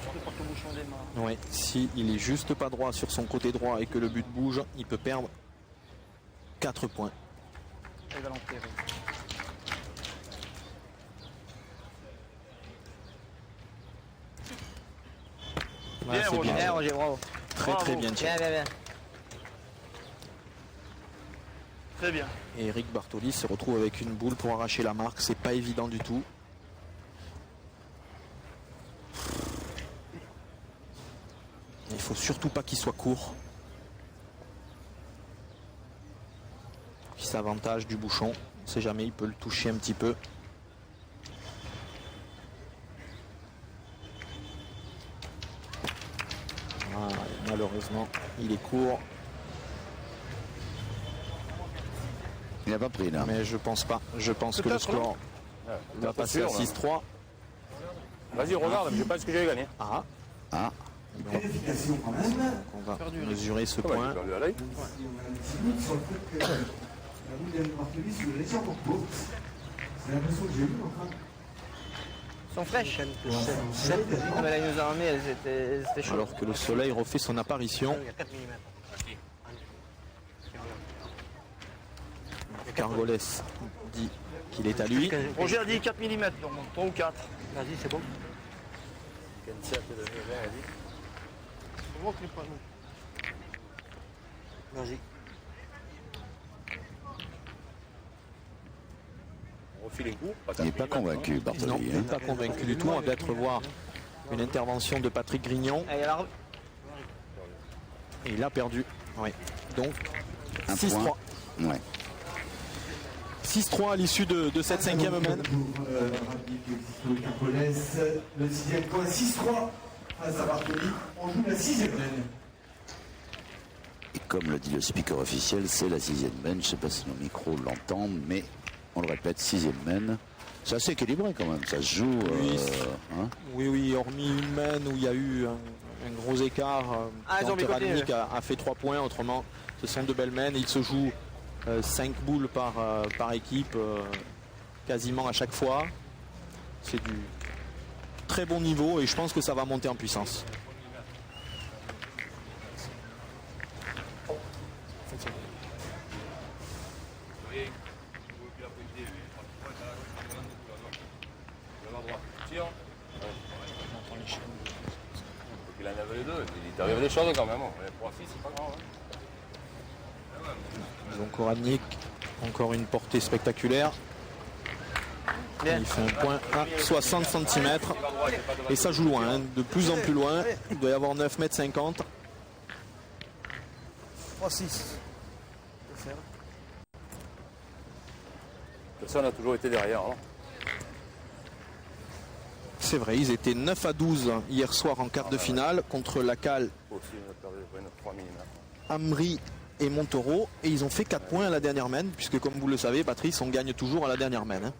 surtout porte le bouchon des mains. Ouais, si il est juste pas droit sur son côté droit et que le but bouge, il peut perdre 4 points. Il va l'enterrer. Ouais, Bien, c'est Roger. bien. Bien, Roger, bravo. Très très Bravo. bien tiré. Bien, bien, bien. Très bien. Et Eric Bartoli se retrouve avec une boule pour arracher la marque. C'est pas évident du tout. Il faut surtout pas qu'il soit court. Il s'avantage du bouchon. On sait jamais, il peut le toucher un petit peu. Ah, malheureusement, il est court. Il n'a pas pris là. Mais je pense pas. Je pense que le score va passer à 6-3. Vas-y, regarde, je pense que j'ai gagné. Ah, Ah, Qualification quand même. on va mesurer ce Comment point. j'ai perdu à l'œil? Si on a un petit doute sur le fait que la boule d'Alain Bartoli se laisse encore beau. C'est l'impression que j'ai eue, enfin. Elles sont fraîches. Pour l'instant, c'est Ah, mais là, il nous a emmené, elles étaient chaudes. Alors que le soleil refait son apparition. Il y a 4 mm. Cargoles dit qu'il est à lui. Roger a dit 4 mm, donc 3 ou 4. Vas-y, c'est bon. On voit qu'il est pas nous. Vas-y. On refile un coup. il n'est pas convaincu, Non, Bartoli. il n'est pas convaincu du tout. On va peut-être voir une intervention de Patrick Grignon. Allez, alors, Et il a perdu. Oui. Donc Un 6-3. point. Ouais. 6-3 à l'issue de cette cinquième main. Pour Radnik Sixto Carcolès, le 6e point, 6-3 face à Bartoli. On joue la 6e main. Et comme le dit le speaker officiel, c'est la 6e main. Je ne sais pas si nos micros l'entendent, mais on le répète, 6e main. C'est assez équilibré quand même, ça se joue. Oui, hein. oui, hormis une main où il y a eu un gros écart. Rannik a fait 3 points, autrement ce sont de belles mains. Il se joue 5 boules par équipe quasiment à chaque fois. C'est du très bon niveau et je pense que ça va monter en puissance. Il en avait les deux, il t'arrive des choses quand même. Pour la fille, c'est pas grave. Donc Rannik, encore une portée spectaculaire. Il fait un point à 60 cm et ça joue loin, hein, de plus en plus loin. Il doit y avoir 9,50 m. 3-6. Personne n'a toujours été derrière. Hein. C'est vrai, ils étaient 9 à 12 hier soir en quart de finale contre Lacal, Amri et Montaureau. Et ils ont fait 4 points à la dernière main, puisque comme vous le savez, Patrice, on gagne toujours à la dernière main. Hein.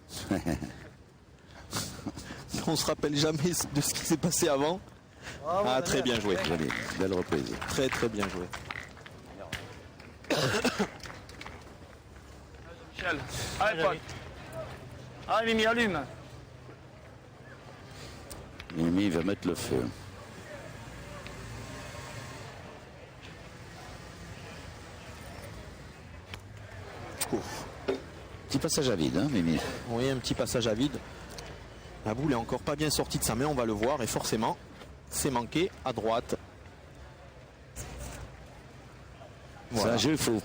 On se rappelle jamais de ce qui s'est passé avant. Ah, très bien joué. Joli, belle reprise. Très très bien joué. Michel, allez pote. Allez Mimi, allume. Mimi va mettre le feu. Petit passage à vide, hein, Mimi. Oui, un petit passage à vide. La boule est encore pas bien sortie de sa main, on va le voir. Et forcément, c'est manqué à droite. C'est un jeu, il faut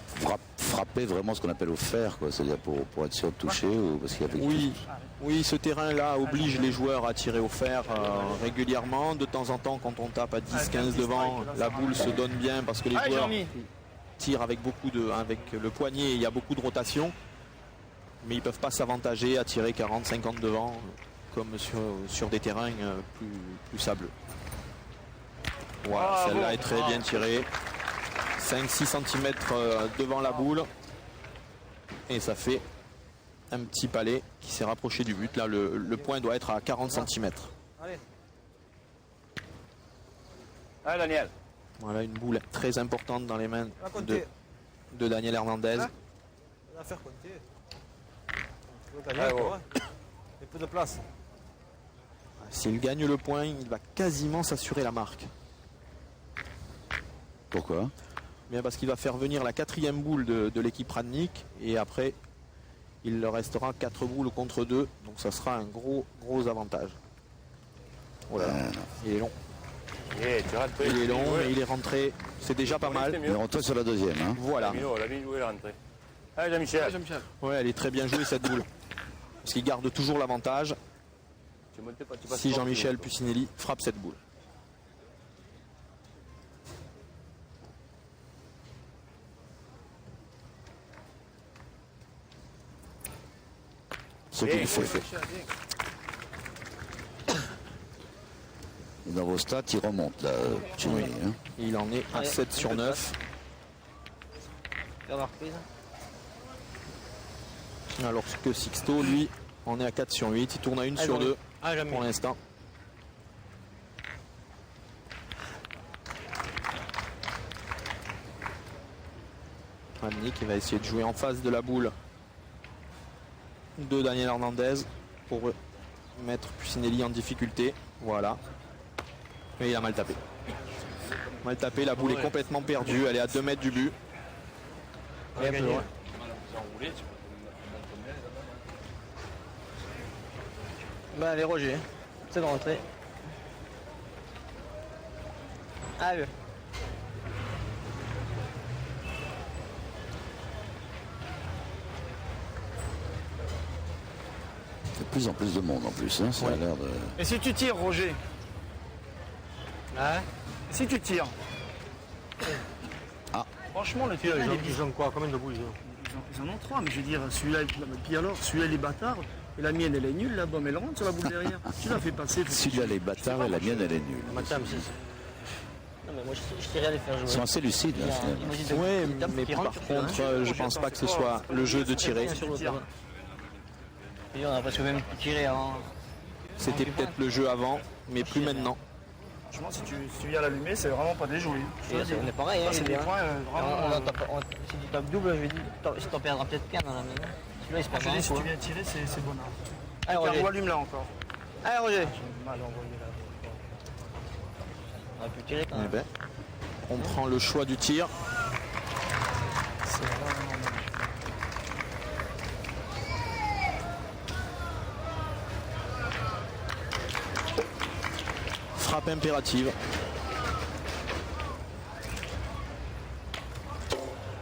frapper vraiment ce qu'on appelle au fer, quoi. C'est-à-dire pour être sûr de toucher ou parce qu'il y a Oui, ce terrain-là oblige les joueurs à tirer au fer régulièrement. De temps en temps, quand on tape à 10-15 devant, la boule se donne bien parce que les joueurs tirent avec avec le poignet, il y a beaucoup de rotation. Mais ils ne peuvent pas s'avantager à tirer 40-50 devant, comme sur des terrains plus sableux. Voilà, celle-là est très bien tirée. 5-6 cm devant la boule. Et ça fait un petit palais qui s'est rapproché du but. Là, le point doit être à 40 cm. Allez. Allez, Daniel. Voilà une boule très importante dans les mains de Daniel Hernandez. On va faire compter. Il y a peu de place. S'il gagne le point, il va quasiment s'assurer la marque. Pourquoi ? Bien parce qu'il va faire venir la 4e boule de l'équipe Rannik et après il leur restera 4 boules contre 2, donc ça sera un gros avantage. Voilà, il est long. Il est long et il est rentré, c'est déjà pas mal. Il est rentré sur la deuxième. Hein. Voilà. La bien jouée, la rentrée. Allez, Jean-Michel. Ouais, elle est très bien jouée cette boule. Parce qu'il garde toujours l'avantage. Si Jean-Michel Pucinelli frappe cette boule. Ce qu'il fait. Et dans vos stats, il remonte là. Hein. Il en est à 7 sur 9. Alors que Sixto, lui, en est à 4 sur 8. Il tourne à 1 sur 2 pour l'instant. Rannik qui va essayer de jouer en face de la boule de Daniel Hernandez pour mettre Pucinelli en difficulté. Voilà. Et il a mal tapé. Mal tapé, la boule est complètement perdue. Elle est à 2 mètres du but. Et un peu loin. Ben allez Roger, c'est de rentrer. Allez. Il y a de plus en plus de monde en plus, hein, ça a l'air de... Et si tu tires, Roger? Hein? Si tu tires? Ah. Franchement, le tir, Ils ont quoi? Combien de boules ils en ont 3, mais je veux dire, celui-là, puis alors, celui-là, les bâtards, et la mienne, elle est nulle là-bas, mais elle rentre sur la boule derrière. Tu l'as fait passer. Celui-là, les bâtards, et la mienne, elle est nulle. Madame, c'est... Non, mais moi, je sais rien les faire jouer. Ils sont assez lucides, là, finalement. Oui, mais par contre, je pense pas que ce soit le jeu de tirer. Et on a presque même tiré avant. C'était peut-être le jeu avant, mais plus maintenant. Franchement, si tu viens l'allumer, c'est vraiment pas déjoué. On est pareil, hein, C'est des points vraiment. Si tu tapes double, je vais dire, si t'en perdras peut-être qu'un dans la maison. Celui-là, il se perd Je dis, si pas. tu viens tirer, c'est bon. Allez, Roger. Cargo allume là encore. Allez, Roger. J'ai mal envoyé là. On a pu tirer quand Eh même. ben, on prend le choix du tir. C'est vraiment magnifique. Frappe impérative.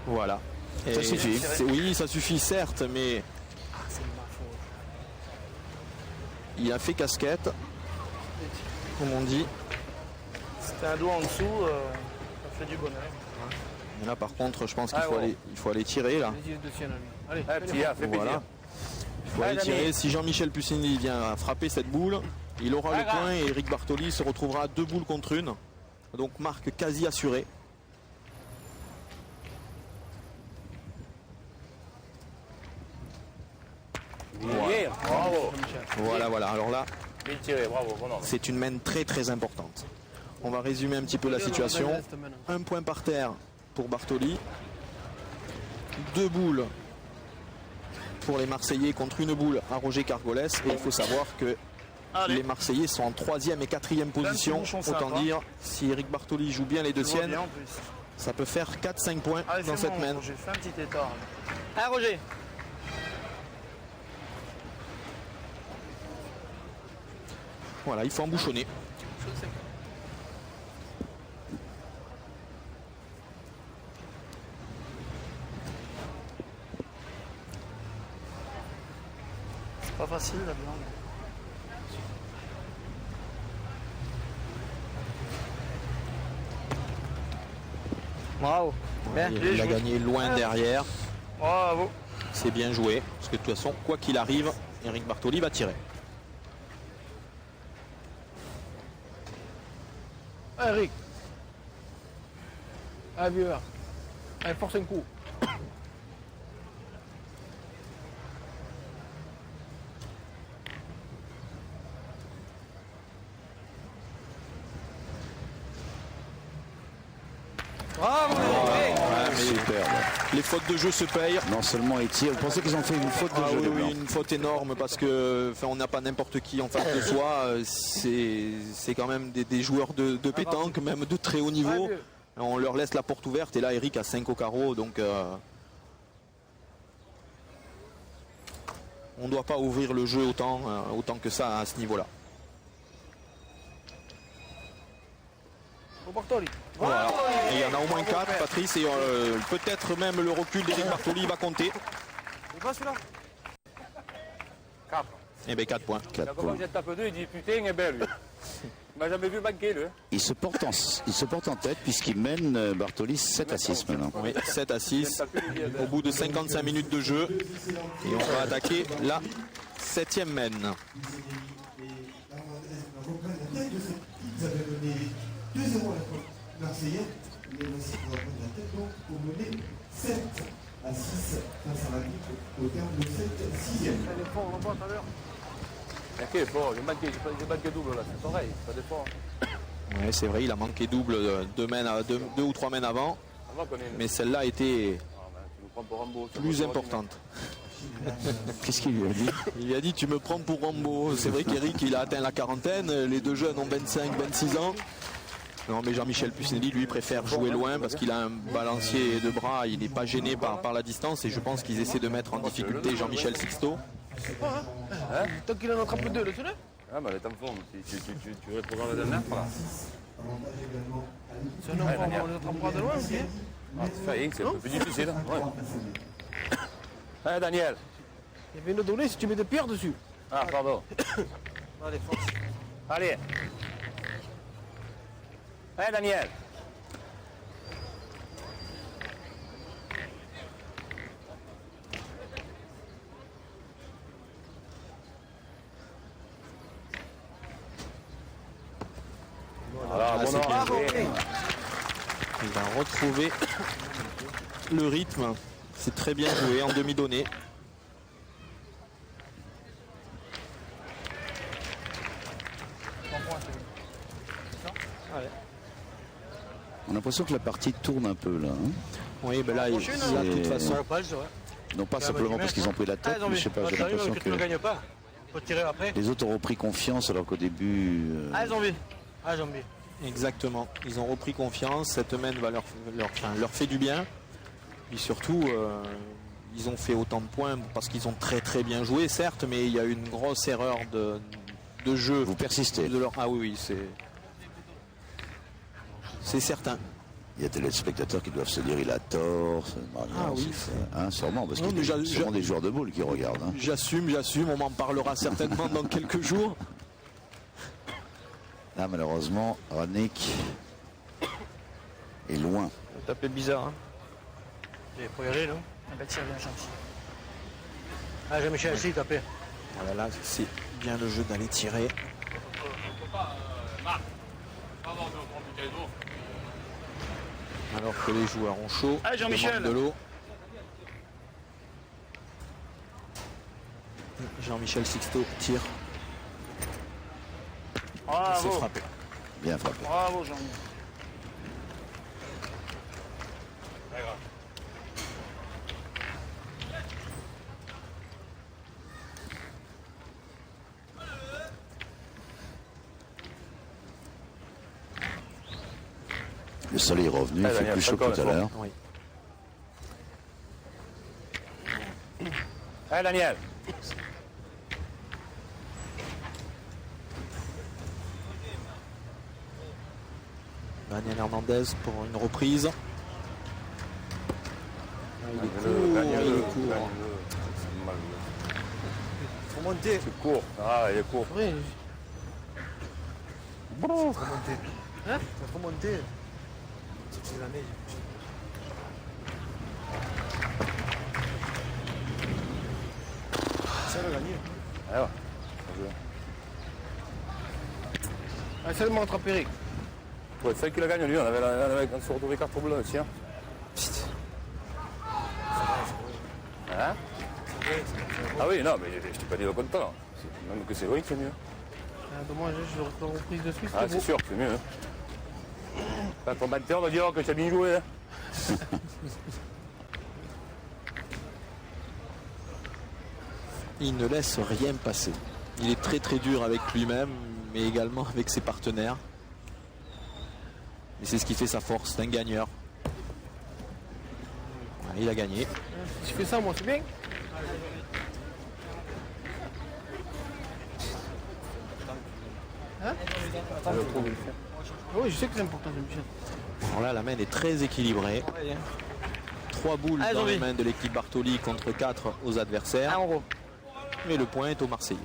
Voilà. Ça suffit. Oui, ça suffit certes, mais C'est de ma faute. il a fait casquette, comme on dit. C'était un doigt en dessous, ça fait du bonheur. Et là, par contre, je pense qu'il Ah, faut, ouais. il faut aller tirer là. Les yeux de sien, lui. Allez, Ah, petit gars, fais plaisir. Voilà. Il faut aller tirer. Si Jean-Michel Puccini vient frapper cette boule, il aura le point et Eric Bartoli se retrouvera à 2 boules contre une. Donc marque quasi assurée. Bien, bravo. Voilà. Alors là, Bien tiré, bravo, bon homme. c'est une main très très importante. On va résumer un petit peu la situation. Un point par terre pour Bartoli. 2 boules pour les Marseillais contre une boule à Roger Cargolès. Et il faut savoir que Allez. les Marseillais sont en 3e et 4e position. bouchon Autant simple, dire, si Eric Bartoli joue bien les deux Tu vois siennes, bien en plus. ça peut faire 4-5 points Allez, dans cette main. J'ai fait un petit étard. là. Allez, Roger. Voilà, il faut embouchonner. C'est pas facile la viande. Bravo. Bien. Il a gagné loin derrière. Bravo. C'est bien joué. Parce que de toute façon, quoi qu'il arrive, Eric Bartoli va tirer. Allez, Eric. Allez, vieux. Allez, force un coup. Bravo, Eric. Ouais, mais Superbe. les fautes de jeu se payent. Non seulement ils tirent, vous pensez qu'ils ont fait une faute de Ah jeu oui, de oui, blanc. une faute énorme parce que enfin, on n'a pas n'importe qui en face de soi. C'est quand même des joueurs de pétanque, même de très haut niveau. On leur laisse la porte ouverte et là Eric a 5 au carreau, donc on ne doit pas ouvrir le jeu autant que ça à ce niveau-là. Au Bartoli. Voilà. Et il y en a au moins 4, Patrice, et peut-être même le recul d'Eric Bartoli va compter. Il va celui-là. 4. Et bien 4 points. Il a commencé à taper 2, il dit putain, il est belle lui. Il m'a jamais vu manquer lui. Il se porte en tête puisqu'il mène Bartoli 7-6 maintenant. Oui, 7-6 au bout de 55 minutes de jeu. Et on va attaquer la 7e main. Ils avaient mené 2-0 à la Marseillais, mais voici pour reprendre la tête donc pour mener 7-6 face à la Ligue au terme de cette 6e. Elle est fort en bas tout à l'heure. Ok, bon, j'ai manqué double là, c'est pareil, pas d'effort. Oui, c'est vrai, il a manqué double 2 ou 3 mains avant. Avant qu'on ait une. Mais celle-là était Ah, ben, tu nous prends pour Rambo. plus importante. Qu'est-ce qu'il lui a dit? Il lui a dit tu me prends pour Rambo. C'est vrai qu'Eric il a atteint la quarantaine, les deux jeunes ont 25-26 ans. Non mais Jean-Michel Pucinelli lui préfère jouer loin parce qu'il a un balancier de bras, il n'est pas gêné par la distance et je pense qu'ils essaient de mettre en difficulté Jean-Michel Sixto. Tant qu'il en attrape deux, le celui-là. Ah, mais elle est en forme. Tu reprogrammes la dernière fois là. C'est un enfant, on les attrapera de loin aussi. Ah, c'est un peu plus difficile. Ouais. Hein, Daniel. Il vient de donner si tu mets des pierres dessus. Ah, pardon. Allez, force. Allez. Hein, Daniel. Voilà, Ah, bon c'est bien ordre. joué. Il va retrouver le rythme. C'est très bien joué en demi-donnée. Allez. On a l'impression que la partie tourne un peu là. Hein. Oui, ben là, de toute façon. Non pas simplement parce qu'ils ont pris la tête, mais je sais pas, j'ai l'impression que tu ne gagnes pas. Faut tirer après. les autres ont repris confiance alors qu'au début... Allez, zombie. Ah, zombie. Exactement. Ils ont repris confiance. Cette main va leur fait du bien. Et surtout, ils ont fait autant de points parce qu'ils ont très très bien joué, certes, mais il y a une grosse erreur de jeu. Vous persistez. Ah oui, c'est certain. Il y a des téléspectateurs qui doivent se dire il a tort. Ah oui. Hein, sûrement, parce qu'il y a sûrement des joueurs de boules qui regardent. Hein. J'assume, on m'en parlera certainement dans quelques jours. Là, malheureusement, Radnik est loin. Taper bizarre. Hein. Il faut y aller, non? Ah bah tire bien, gentil. Ah, Jean-Michel, si, taper. Voilà, là, c'est bien le jeu d'aller tirer. Alors que les joueurs ont chaud. Allez, Jean-Michel. De l'eau. Jean-Michel Sixto tire. C'est Bravo. frappé. Bien frappé. Bravo, Jean. Le soleil est revenu, il fait plus chaud que tout à l'heure. Oui. Allez, Daniel. Daniel Hernandez pour une reprise. Il est court. C'est mal joué. Faut monter. C'est court. Ah, il est court. Oui. Faut monter. Hein? Faut monter. C'est jamais. Ça va gagner. Ah ouais. Ah, c'est le montre à Péric. Ouais, celle qui la gagne, lui, on avait se retrouvé carte bleue aussi. Hein. Hein? Ah oui, non, mais je t'ai pas dit le contraire. Même que c'est vrai que c'est mieux. Ah, dommage, je vais refaire reprise de Suisse. Ah, c'est sûr que c'est mieux. Hein. Pas ton batteur va dire que tu as bien joué. Hein. Il ne laisse rien passer. Il est très très dur avec lui-même, mais également avec ses partenaires. Et c'est ce qui fait sa force, c'est un gagneur. Voilà, il a gagné. Si je fais ça, moi, c'est bien. Hein? Oui, je sais que c'est important, Jean-Michel. Alors là, la main est très équilibrée. 3 boules Allez, dans les Jean-Mi. mains de l'équipe Bartoli contre 4 aux adversaires. 1 euro. Mais le point est aux Marseillais.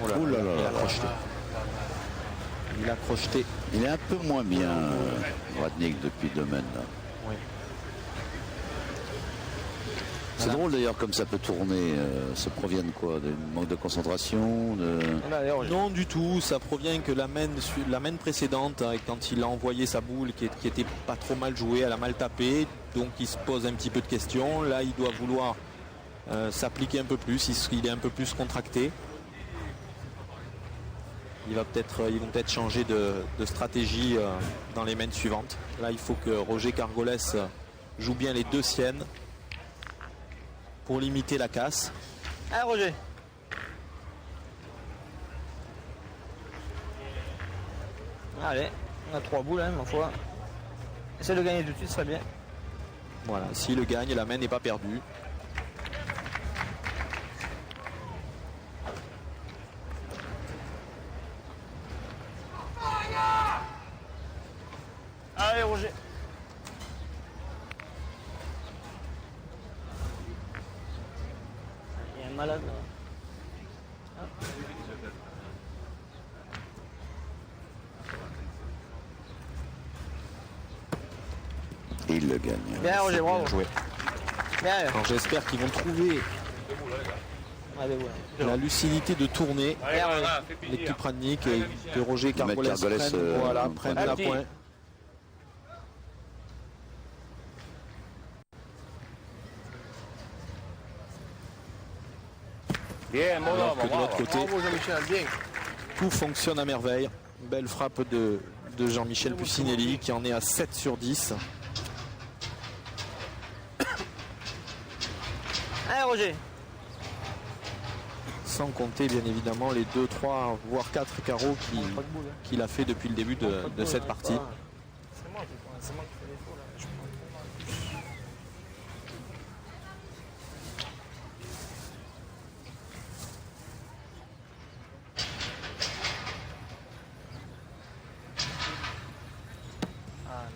Ouh là là Il a là. crocheté. Il a crocheté. Il est un peu moins bien, Radnik, depuis 2 semaines. Là. Oui. C'est Voilà. drôle d'ailleurs comme ça peut tourner. Ça provient de quoi? D'un manque de concentration Non du tout, ça provient que la main précédente, quand il a envoyé sa boule qui était pas trop mal jouée, elle a mal tapé, donc il se pose un petit peu de questions. Là il doit vouloir s'appliquer un peu plus, il est un peu plus contracté. Ils vont peut-être changer de stratégie dans les mains suivantes. Là il faut que Roger Cargolès joue bien les 2 siennes pour limiter la casse. Allez, Roger. Allez, on a 3 boules, hein, ma foi. Essaye de gagner tout de suite, ce serait bien. Voilà, s'il le gagne, la main n'est pas perdue. Allez, Roger. Il y a un malade là. et il le gagne. Bien, Roger, bravo. Joué. Bien. Alors j'espère qu'ils vont trouver Allez, ouais. la lucidité de tourner l'équipe Radnik et que Roger De mettre Cargolès Cargolès, prenne la prenne pointe. Bien, mon Alors homme, que de l'autre bravo. côté, Bravo Jean-Michel, bien. tout fonctionne à merveille. Belle frappe de Jean-Michel Puccinelli qui en est à 7 sur 10. Allez Roger. Sans compter bien évidemment les 2, 3, voire 4 carreaux qu'il a fait depuis le début de cette partie. C'est moi qui fais défaut là. Je prends pas.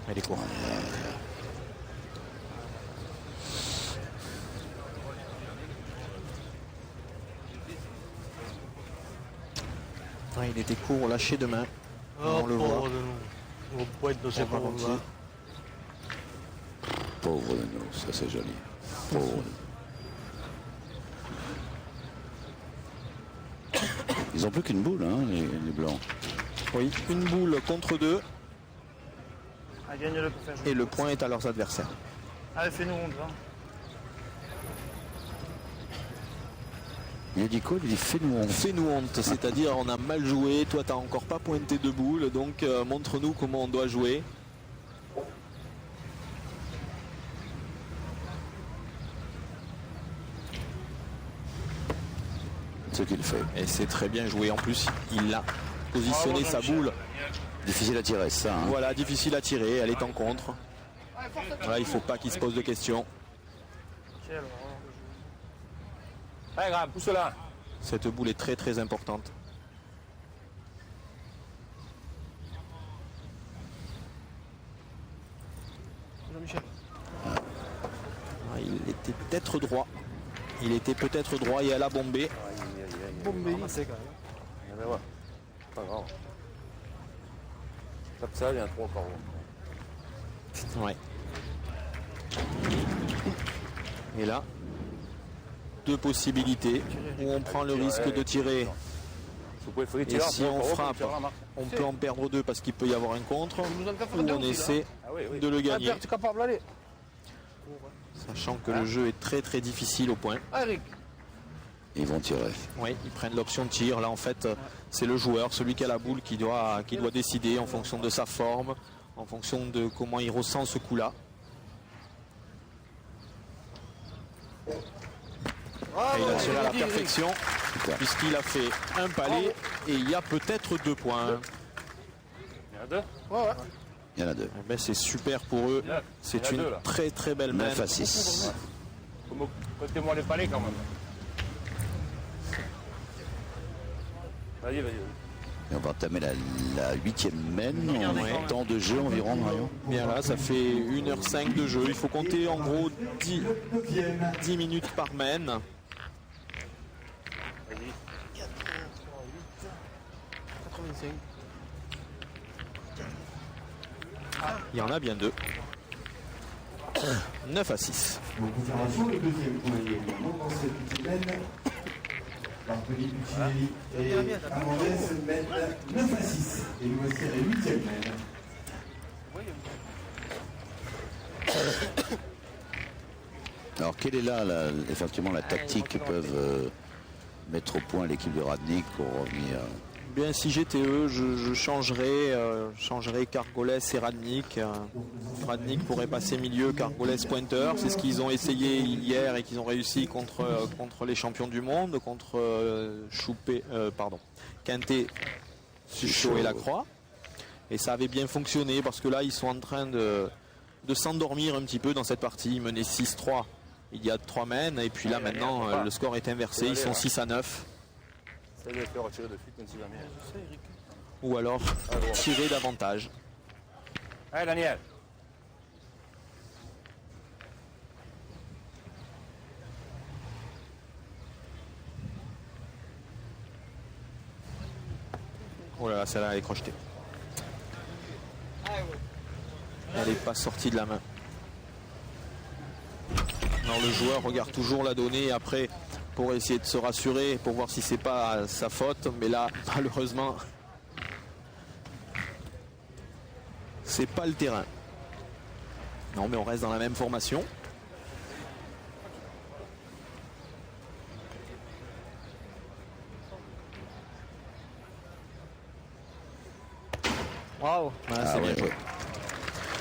Elle est courte. Il était court, lâché de main. On le voit. pauvre de nous. Au poète de ses parents. Pauvre de nous, ça c'est joli. Pauvre de nous. Ils ont plus qu'une boule, hein, les blancs. Oui, une boule contre 2 Ah, gagne-le pour faire jouer. et le point est à leurs adversaires. Allez, fais-nous honte, va. Il a dit quoi? Il a dit fais-nous honte. Fais-nous honte, c'est-à-dire on a mal joué, toi t'as encore pas pointé de boule, donc montre-nous comment on doit jouer. Ce qu'il fait. Et c'est très bien joué, en plus il a positionné Bravo, sa Jean-Michel. boule. Difficile à tirer, ça. Hein. Voilà, difficile à tirer, elle est en contre. Voilà, il faut pas qu'il se pose de questions. Quelle horreur de jeu. Allez, grave, pousse là. Cette boule est très très importante. Jean-Michel. Il était peut-être droit. Il était peut-être droit et elle a bombé. Bombé. Ramassé quand même. Mais ouais, pas grave. Tape ça, il y a un 3 par haut. Ouais. Et là, deux possibilités où on prend le risque de tirer. Vous pouvez faire Et tirer si on frappe, on peut en perdre 2 parce qu'il peut y avoir un contre, Nous en ou on essaie Ah oui, oui. de le Ah, gagner. Pierre, tu es capable, allez. Sachant que le jeu est très très difficile au point. Ah, Eric. Ils vont tirer. Oui, ils prennent l'option de tir. Là, en fait, c'est le joueur, celui qui a la boule, qui doit décider en fonction de sa forme, en fonction de comment il ressent ce coup-là. Et il a tiré à la perfection, puisqu'il a fait un palais et il y a peut-être 2 points. Il y en a 2. Ouais, ouais. Il y en a 2. Eh ben, c'est super pour eux. C'est Il y en a une deux, là. très très belle main. 9 à 6. Côté-moi les palais quand même. Vas-y, vas-y. Et on va entamer la 8e mène. En temps de jeu environ, Marion. Bien là, ça fait 1h05 de jeu. Il faut compter en gros 10 minutes par main. Vas-y. 85. Il y en a bien 2. 9 à 6. Pour confirmation, le deuxième point est également dans cette semaine. Bartoli Puccinelli et Amandès mènent 9 à 6. Et nous voici à la 8e mène. Alors, quelle est là, effectivement, la tactique que peuvent mettre au point l'équipe de Radnik pour revenir? Bien, si j'étais eux, je changerais Cargolès et Radnik. Radnik pourrait passer milieu, Cargolès pointeur. C'est ce qu'ils ont essayé hier et qu'ils ont réussi contre les champions du monde, contre Quintet, Suchot et Lacroix. Et ça avait bien fonctionné parce que là, ils sont en train de s'endormir un petit peu dans cette partie. Ils menaient 6-3 il y a 3 mènes. Et puis là, maintenant, le score est inversé. Ils sont 6 à 9. Ça va faire retirer de suite, même si jamais. Ou alors tirer davantage. Allez, Daniel. Oh là là, celle-là, elle est crochetée. Elle n'est pas sortie de la main. Non, le joueur regarde toujours la donnée après pour essayer de se rassurer, pour voir si c'est pas sa faute. Mais là, malheureusement, c'est pas le terrain. Non, mais on reste dans la même formation. Bravo. Voilà, Ah c'est ouais, bien joué. ouais.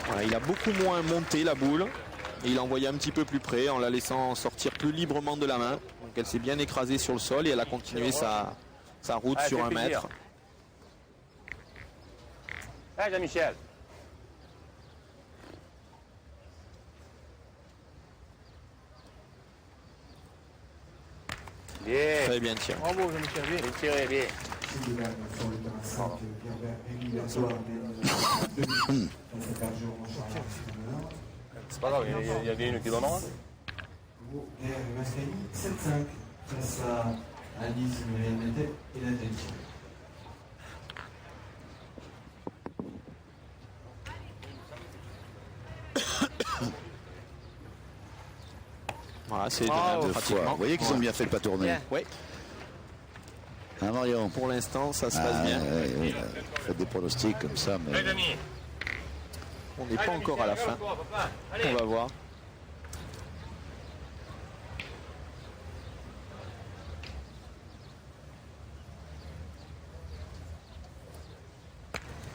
Voilà, il a beaucoup moins monté la boule. Et il a envoyé un petit peu plus près en la laissant sortir plus librement de la main. Donc elle s'est bien écrasée sur le sol et elle a continué sa route Allez, sur fais 1 plaisir. mètre. Allez, Jean-Michel. Bien. Très bien tiré. Bravo, Jean-Michel. Bien. Bien tiré, bien. Ici, de même, sur le terrain 5, Pierre Rémi Lazoire mène 2 buts face à Bergeron Charles. C'est pas grave, il y a une qui donnera. Pour Pierre Mascali, 7-5 face à Alice Muriel et Nathalie. Voilà, c'est Bravo. Deux fois. pratiquement. Vous voyez qu'ils ont bien fait de pas tourner. Bien. Oui, Hein, Marion? pour l'instant, ça se passe bien. Ouais, faites des pronostics comme ça, mais On n'est pas encore à la fin. On va voir.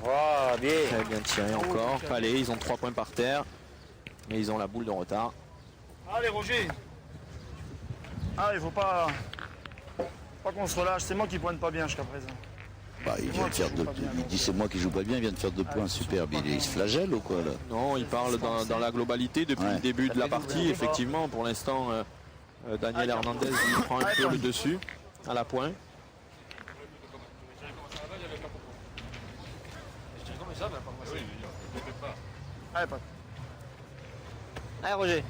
Oh, bien. Très bien tiré encore. Allez, ils ont 3 points par terre. Mais ils ont la boule de retard. Allez, Roger. Ah, il faut pas qu'on se relâche. C'est moi qui pointe pas bien jusqu'à présent. bah, il vient de faire deux. Il dit c'est moi qui joue pas bien, il vient de faire 2 points superbes. Il se flagelle ou quoi là? Non, il parle dans la globalité depuis Ouais. le début de la partie. Effectivement, pour l'instant, Daniel Hernandez il prend un peu le dessus à la pointe. Allez, pas. Allez, Roger.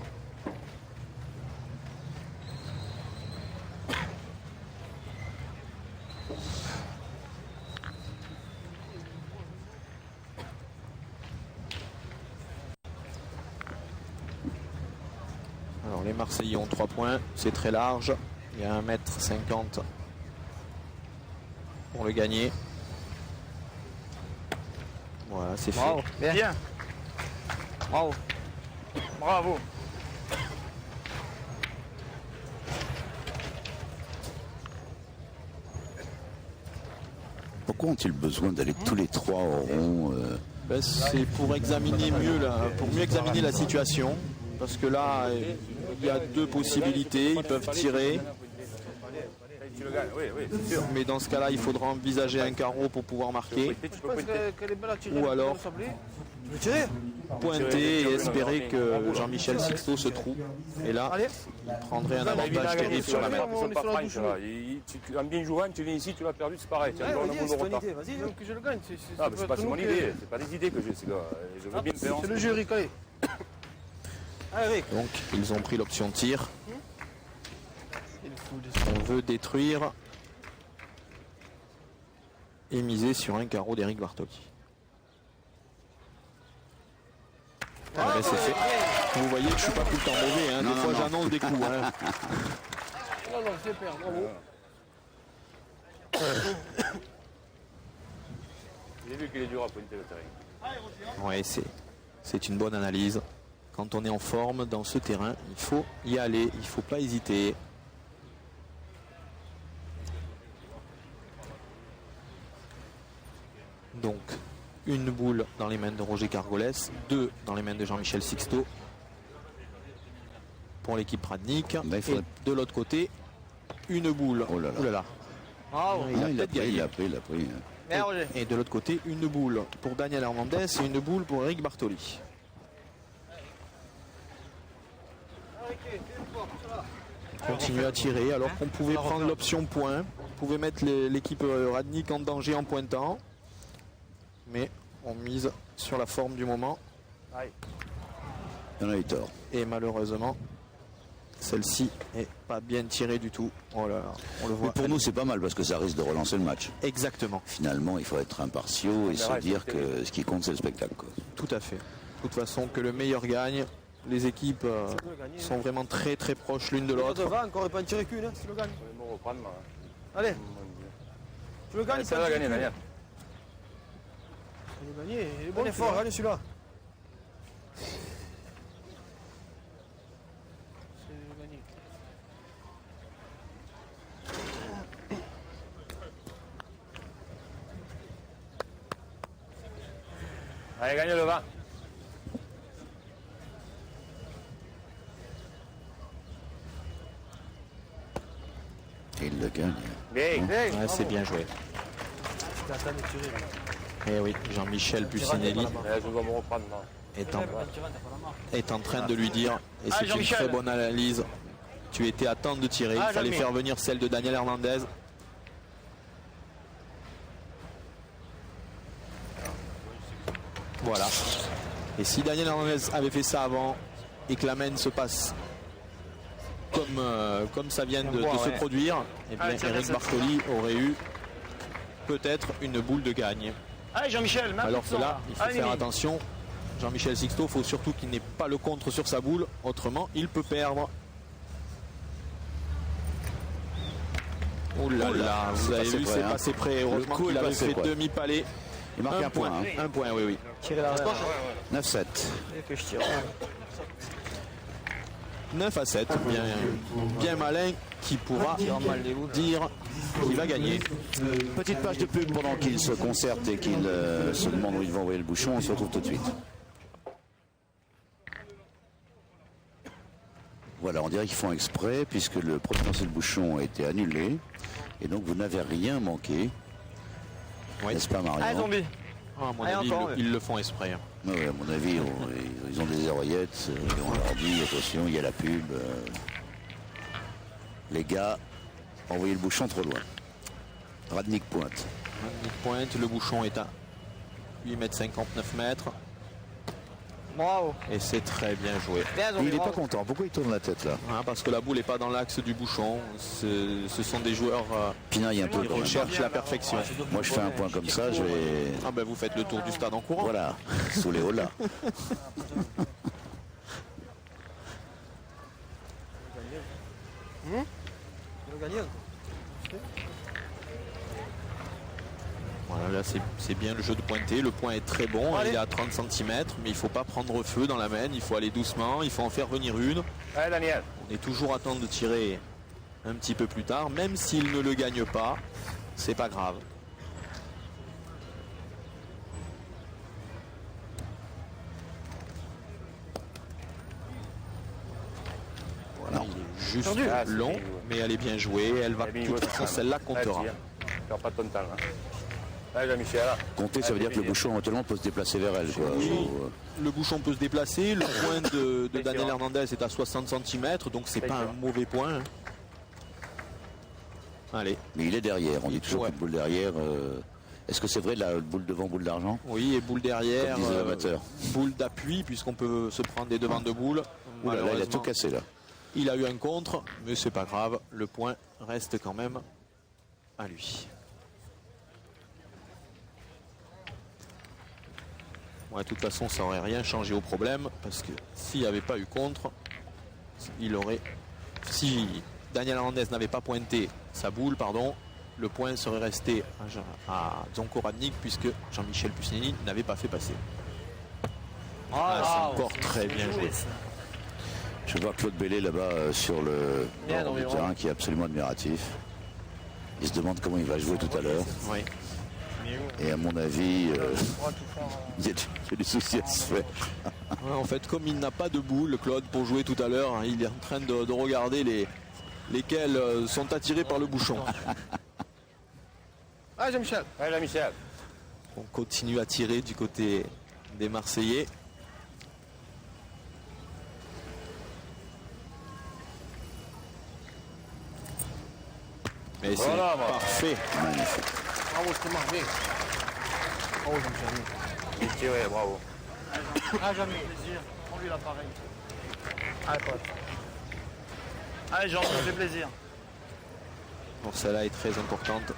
Alors les Marseillais ont 3 points, c'est très large. Il y a 1,50 m pour le gagner. Voilà, c'est fait. Bravo. Bien. Bien. Bravo. Bravo. Pourquoi ont-ils besoin d'aller tous les 3 au rond Ben, c'est pour examiner mieux pour mieux examiner la situation. Parce que là, il y a 2 possibilités. Ils peuvent tirer. Tu le gagnes, oui, c'est sûr. Mais dans ce cas-là, il faudra envisager un carreau pour pouvoir marquer. Tu Je peux pense pointer. qu'elle est belle à tirer. Ou alors- le sablé. Tu veux tirer? Pointer et espérer que Jean-Michel Sixto se trouve. Et là, Allez. il prendrait un avantage terrible sur la main. Ils sont pas francs, ça va. En bien jouant, tu viens ici, tu l'as perdu, c'est pareil. Tu as encore un boule de retard. Vas-y, donc je le gagne. Ah, mais c'est pas mon idée, c'est pas des idées que j'ai, ces gars. Je veux bien faire. C'est le jeu, Eric, allez. Allez, Eric. Donc, ils ont pris l'option tir. On veut détruire et miser sur un carreau d'Eric Bartoli. Ah, ben, c'est fait. Vous voyez que je suis pas tout le temps mauvais. Hein. Non, Des non, fois, non. j'annonce des coups. Hein. Non, c'est père, bravo. J'ai vu qu'il est dur à pointer le terrain. Ouais, c'est une bonne analyse. Quand on est en forme dans ce terrain, il faut y aller, il ne faut pas hésiter. Donc, une boule dans les mains de Roger Cargolès, 2 dans les mains de Jean-Michel Sixto pour l'équipe Pradnik. Ben, il faudrait- Et de l'autre côté, une boule. Oh là là. Ouh là là. Bravo. Il a Non, il a peut-être pris, gagné. il a pris. Bien, Roger. Et de l'autre côté, une boule pour Daniel Hernandez et une boule pour Eric Bartoli. Continue à tirer alors qu'on pouvait prendre l'option point. On pouvait mettre l'équipe Radnik en danger en pointant. Mais on mise sur la forme du moment. Il en a eu tort. Et malheureusement, celle-ci est pas bien tirée du tout. Oh là là, on le voit. Mais pour nous, c'est pas mal parce que ça risque de relancer le match. Exactement, Finalement, il faut être impartiaux et se dire que ce qui compte, c'est le spectacle, quoi. tout à fait. De toute façon, que le meilleur gagne. Les équipes sont vraiment très très proches l'une de l'autre. Devant, encore pas en tirer qu'une, hein, si tu le gagnes. Je vais me reprendre, moi. Allez, tu le gagnes, Ça va gagner, Daniel. Il va gagner, il est bon, il est fort, allez celui-là. C'est gagné. Allez, gagne le vent. Et il le gagne. Bien. Ouais, c'est bien joué. Et oui, Jean-Michel Pucinelli Je dois me reprendre. Non. est en train de lui dire, et c'est une très bonne analyse, tu étais à temps de tirer, il fallait faire venir celle de Daniel Hernandez. Voilà. Et si Daniel Hernandez avait fait ça avant et que la main se passe comme ça vient de se produire, et bien Eric Bartoli aurait eu peut-être une boule de gagne. Allez Jean-Michel, alors que là, il faut faire attention. Jean-Michel Sixto, il faut surtout qu'il n'ait pas le contre sur sa boule, autrement il peut perdre. Oh là là, vous avez vu, c'est passé près. Heureusement qu'il avait fait demi-palais. Il marque un point. Un point, oui, oui. Tirer la réponse. 9-7. Que je tire. 9 à 7, bien malin qui pourra dire qu'il va gagner. Petite page de pub pendant qu'il se concerte et qu'il se demande où il va envoyer le bouchon. On se retrouve tout de suite. Voilà, on dirait qu'ils font exprès puisque le premier lancer de bouchon a été annulé. Et donc vous n'avez rien manqué. Oui. N'est-ce pas, Marion? Allez, zombie. À mon avis, ils le font exprès. Oui, à mon avis, ils ont des oreillettes. Et on leur dit, attention, il y a la pub. Les gars, envoyez le bouchon trop loin. Radnik pointe. Radnik pointe, le bouchon est à 8,59 mètres. Bravo. Et c'est très bien joué. Bien, zombie, il n'est pas content. Pourquoi il tourne la tête là? Parce que la boule n'est pas dans l'axe du bouchon. Ce sont des joueurs Pinaille un peu qui recherchent la perfection. Moi je fais un point comme ça, je vais... Ah ben vous faites le tour du stade en courant. Voilà, sous les holas. Voilà, là c'est bien le jeu de pointer. Le point est très bon, il est à 30 cm, mais il ne faut pas prendre feu dans la main, il faut aller doucement, il faut en faire venir une. Allez, Daniel. On est toujours à temps de tirer un petit peu plus tard, même s'il ne le gagne pas, c'est pas grave. Voilà, il est juste long, mais elle est bien jouée, elle va de toute façon, celle-là comptera. Perds pas ton temps. Allez, Jean-Michel. Compter, ça veut dire que le bouchon éventuellement peut se déplacer vers elle. Quoi. Oui, le bouchon peut se déplacer, le point de Daniel Hernandez est à 60 cm, donc c'est pas un mauvais point. Allez. Mais il est derrière, on dit toujours qu'une boule derrière. Est-ce que c'est vrai la boule devant, boule d'argent? Oui, et boule derrière, comme disent les amateurs. Boule d'appui, puisqu'on peut se prendre des devants de boule. Là, il a tout cassé là. Il a eu un contre, mais c'est pas grave, le point reste quand même à lui. Ouais, de toute façon, ça n'aurait rien changé au problème, parce que s'il n'y avait pas eu contre, il aurait... Si Daniel Hernandez n'avait pas pointé sa boule, pardon, le point serait resté à Dzonko Radnik, puisque Jean-Michel Pucinelli n'avait pas fait passer. C'est encore très bien joué. Je vois Claude Bellé là-bas sur le bord du terrain qui est absolument admiratif. Il se demande comment il va jouer tout à l'heure. Oui. Et à mon avis, il y a des soucis à se faire. Ouais, en fait, comme il n'a pas de boule, Claude, pour jouer tout à l'heure, il est en train de regarder lesquels sont attirés par le bouchon. Allez, Jean-Michel. Allez, Jean-Michel. On continue à tirer du côté des Marseillais. Mais c'est parfait. Magnifique. Bravo, c'était marqué. Bravo, Jean-Michel. Il tiré, bravo. Ah, jamais. Plaisir. Prends-lui l'appareil. Allez, pote. Allez, Jean, ça fait plaisir. Bon, celle-là est très importante.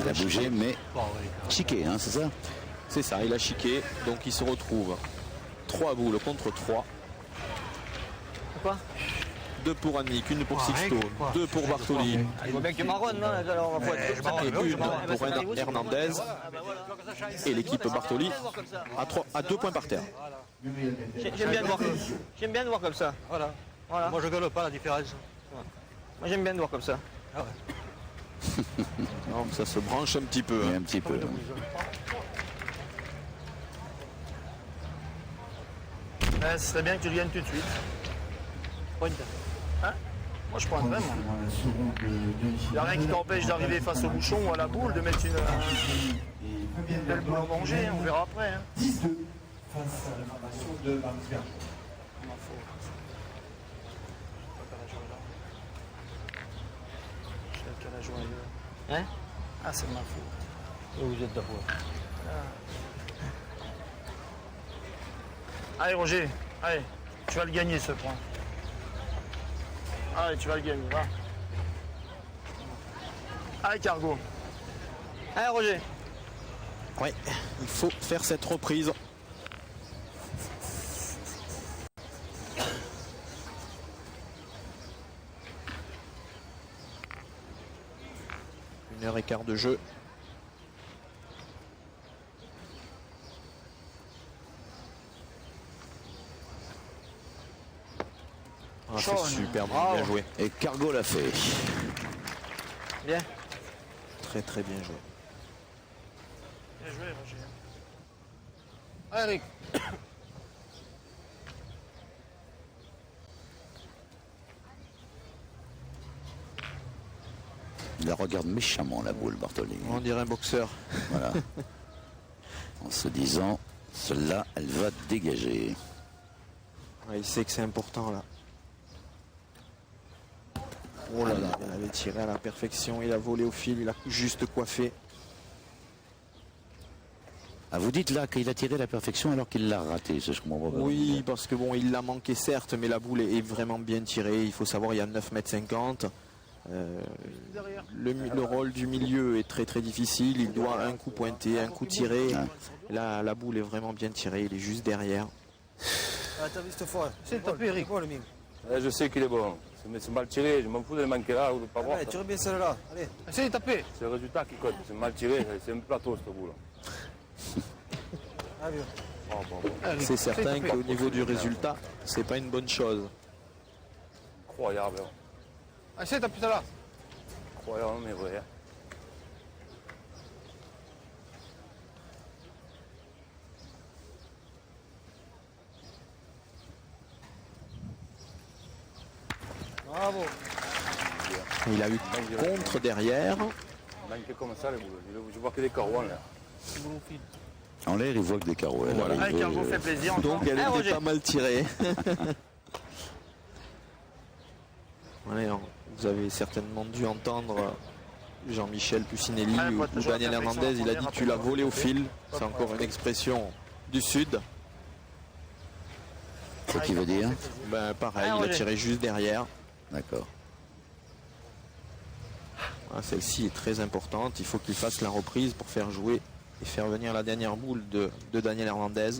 Il a bougé, mais chiqué, hein, c'est ça? C'est ça, il a chiqué, donc il se retrouve 3 boules contre 3. Quoi? 2 pour Annick, 1 pour Sixto, 2 pour Bartoli. Il vaut bien que tu marronnes, non? Alors, on va Et 1 pour Hernandez. Et l'équipe Bartoli à 2 points par terre. J'aime bien de voir comme ça. Voilà. Voilà. Moi, je gueule pas la différence. Moi, j'aime bien le voir comme ça. Ah ouais. Non, ça se branche un petit peu. Oui, Hein. un petit peu. Ce serait bien que tu le gagnes tout de suite. Pointe. Hein? Moi, je pointe vraiment. Il n'y a rien qui t'empêche d'arriver face au bouchon ou à la boule, de mettre une belle boule en danger. On verra après. Hein. 10-2 face à la formation de Marie Berger. Hein? Ah, c'est de ma faute. Et vous êtes d'accord. Allez, Roger, allez, tu vas le gagner ce point. Allez, tu vas le gagner, va. Allez, Cargo. Allez, Roger. Oui, il faut faire cette reprise. Une heure et quart de jeu. Ah, c'est super, bien joué. Et Cargo l'a fait. Bien. Très très bien joué. Bien joué, Roger. Allez, Eric. Il la regarde méchamment, la boule, Bartoli. On dirait un boxeur. Voilà. En se disant, celle-là, elle va dégager. Ouais, il sait que c'est important là. Oh là là, il avait tiré à la perfection, il a volé au fil, il a juste coiffé. Ah, vous dites là qu'il a tiré la perfection alors qu'il l'a raté, ça je comprends pas. Oui, parce que bon, il l'a manqué certes, mais la boule est vraiment bien tirée. Il faut savoir, il y a 9,50 m. Le rôle du milieu est très très difficile. Il doit un coup pointer, un coup tirer. Là, la boule est vraiment bien tirée, il est juste derrière. Ah, t'as vu cette fois? C'est le tapé, Eric. Le mien. Je sais qu'il est bon. C'est mal tiré, je m'en fous de le manquer là ou de ne pas voir. Allez, tire bien celle-là. Allez, essaye de taper. C'est le résultat qui compte. C'est mal tiré, c'est un plateau cette boule. Ah, bien. Bon. C'est certain qu'au niveau du résultat, c'est pas une bonne chose. Incroyable. Ah, essaye de taper celle-là. Incroyable, mais vrai. Bravo. Il a eu contre derrière. Manqué comme ça les boules. Je vois que des carreaux là. En l'air, il voit que des carreaux. Elle Voilà. arrive, Allez, Cargo fait plaisir. Donc elle Ah, était Roger. pas mal tirée. Ouais, vous avez certainement dû entendre Jean-Michel Pucinelli Ouais, ou toujours Daniel la perfection, Hernandez. Il a dit première, tu l'as après, volé au après. fil. C'est encore une expression du sud. Ce qui veut dire Ben pareil, Ah, il a Roger. tiré juste derrière. D'accord. Ah, celle-ci est très importante. Il faut qu'il fasse la reprise pour faire jouer et faire venir la dernière boule de Daniel Hernandez.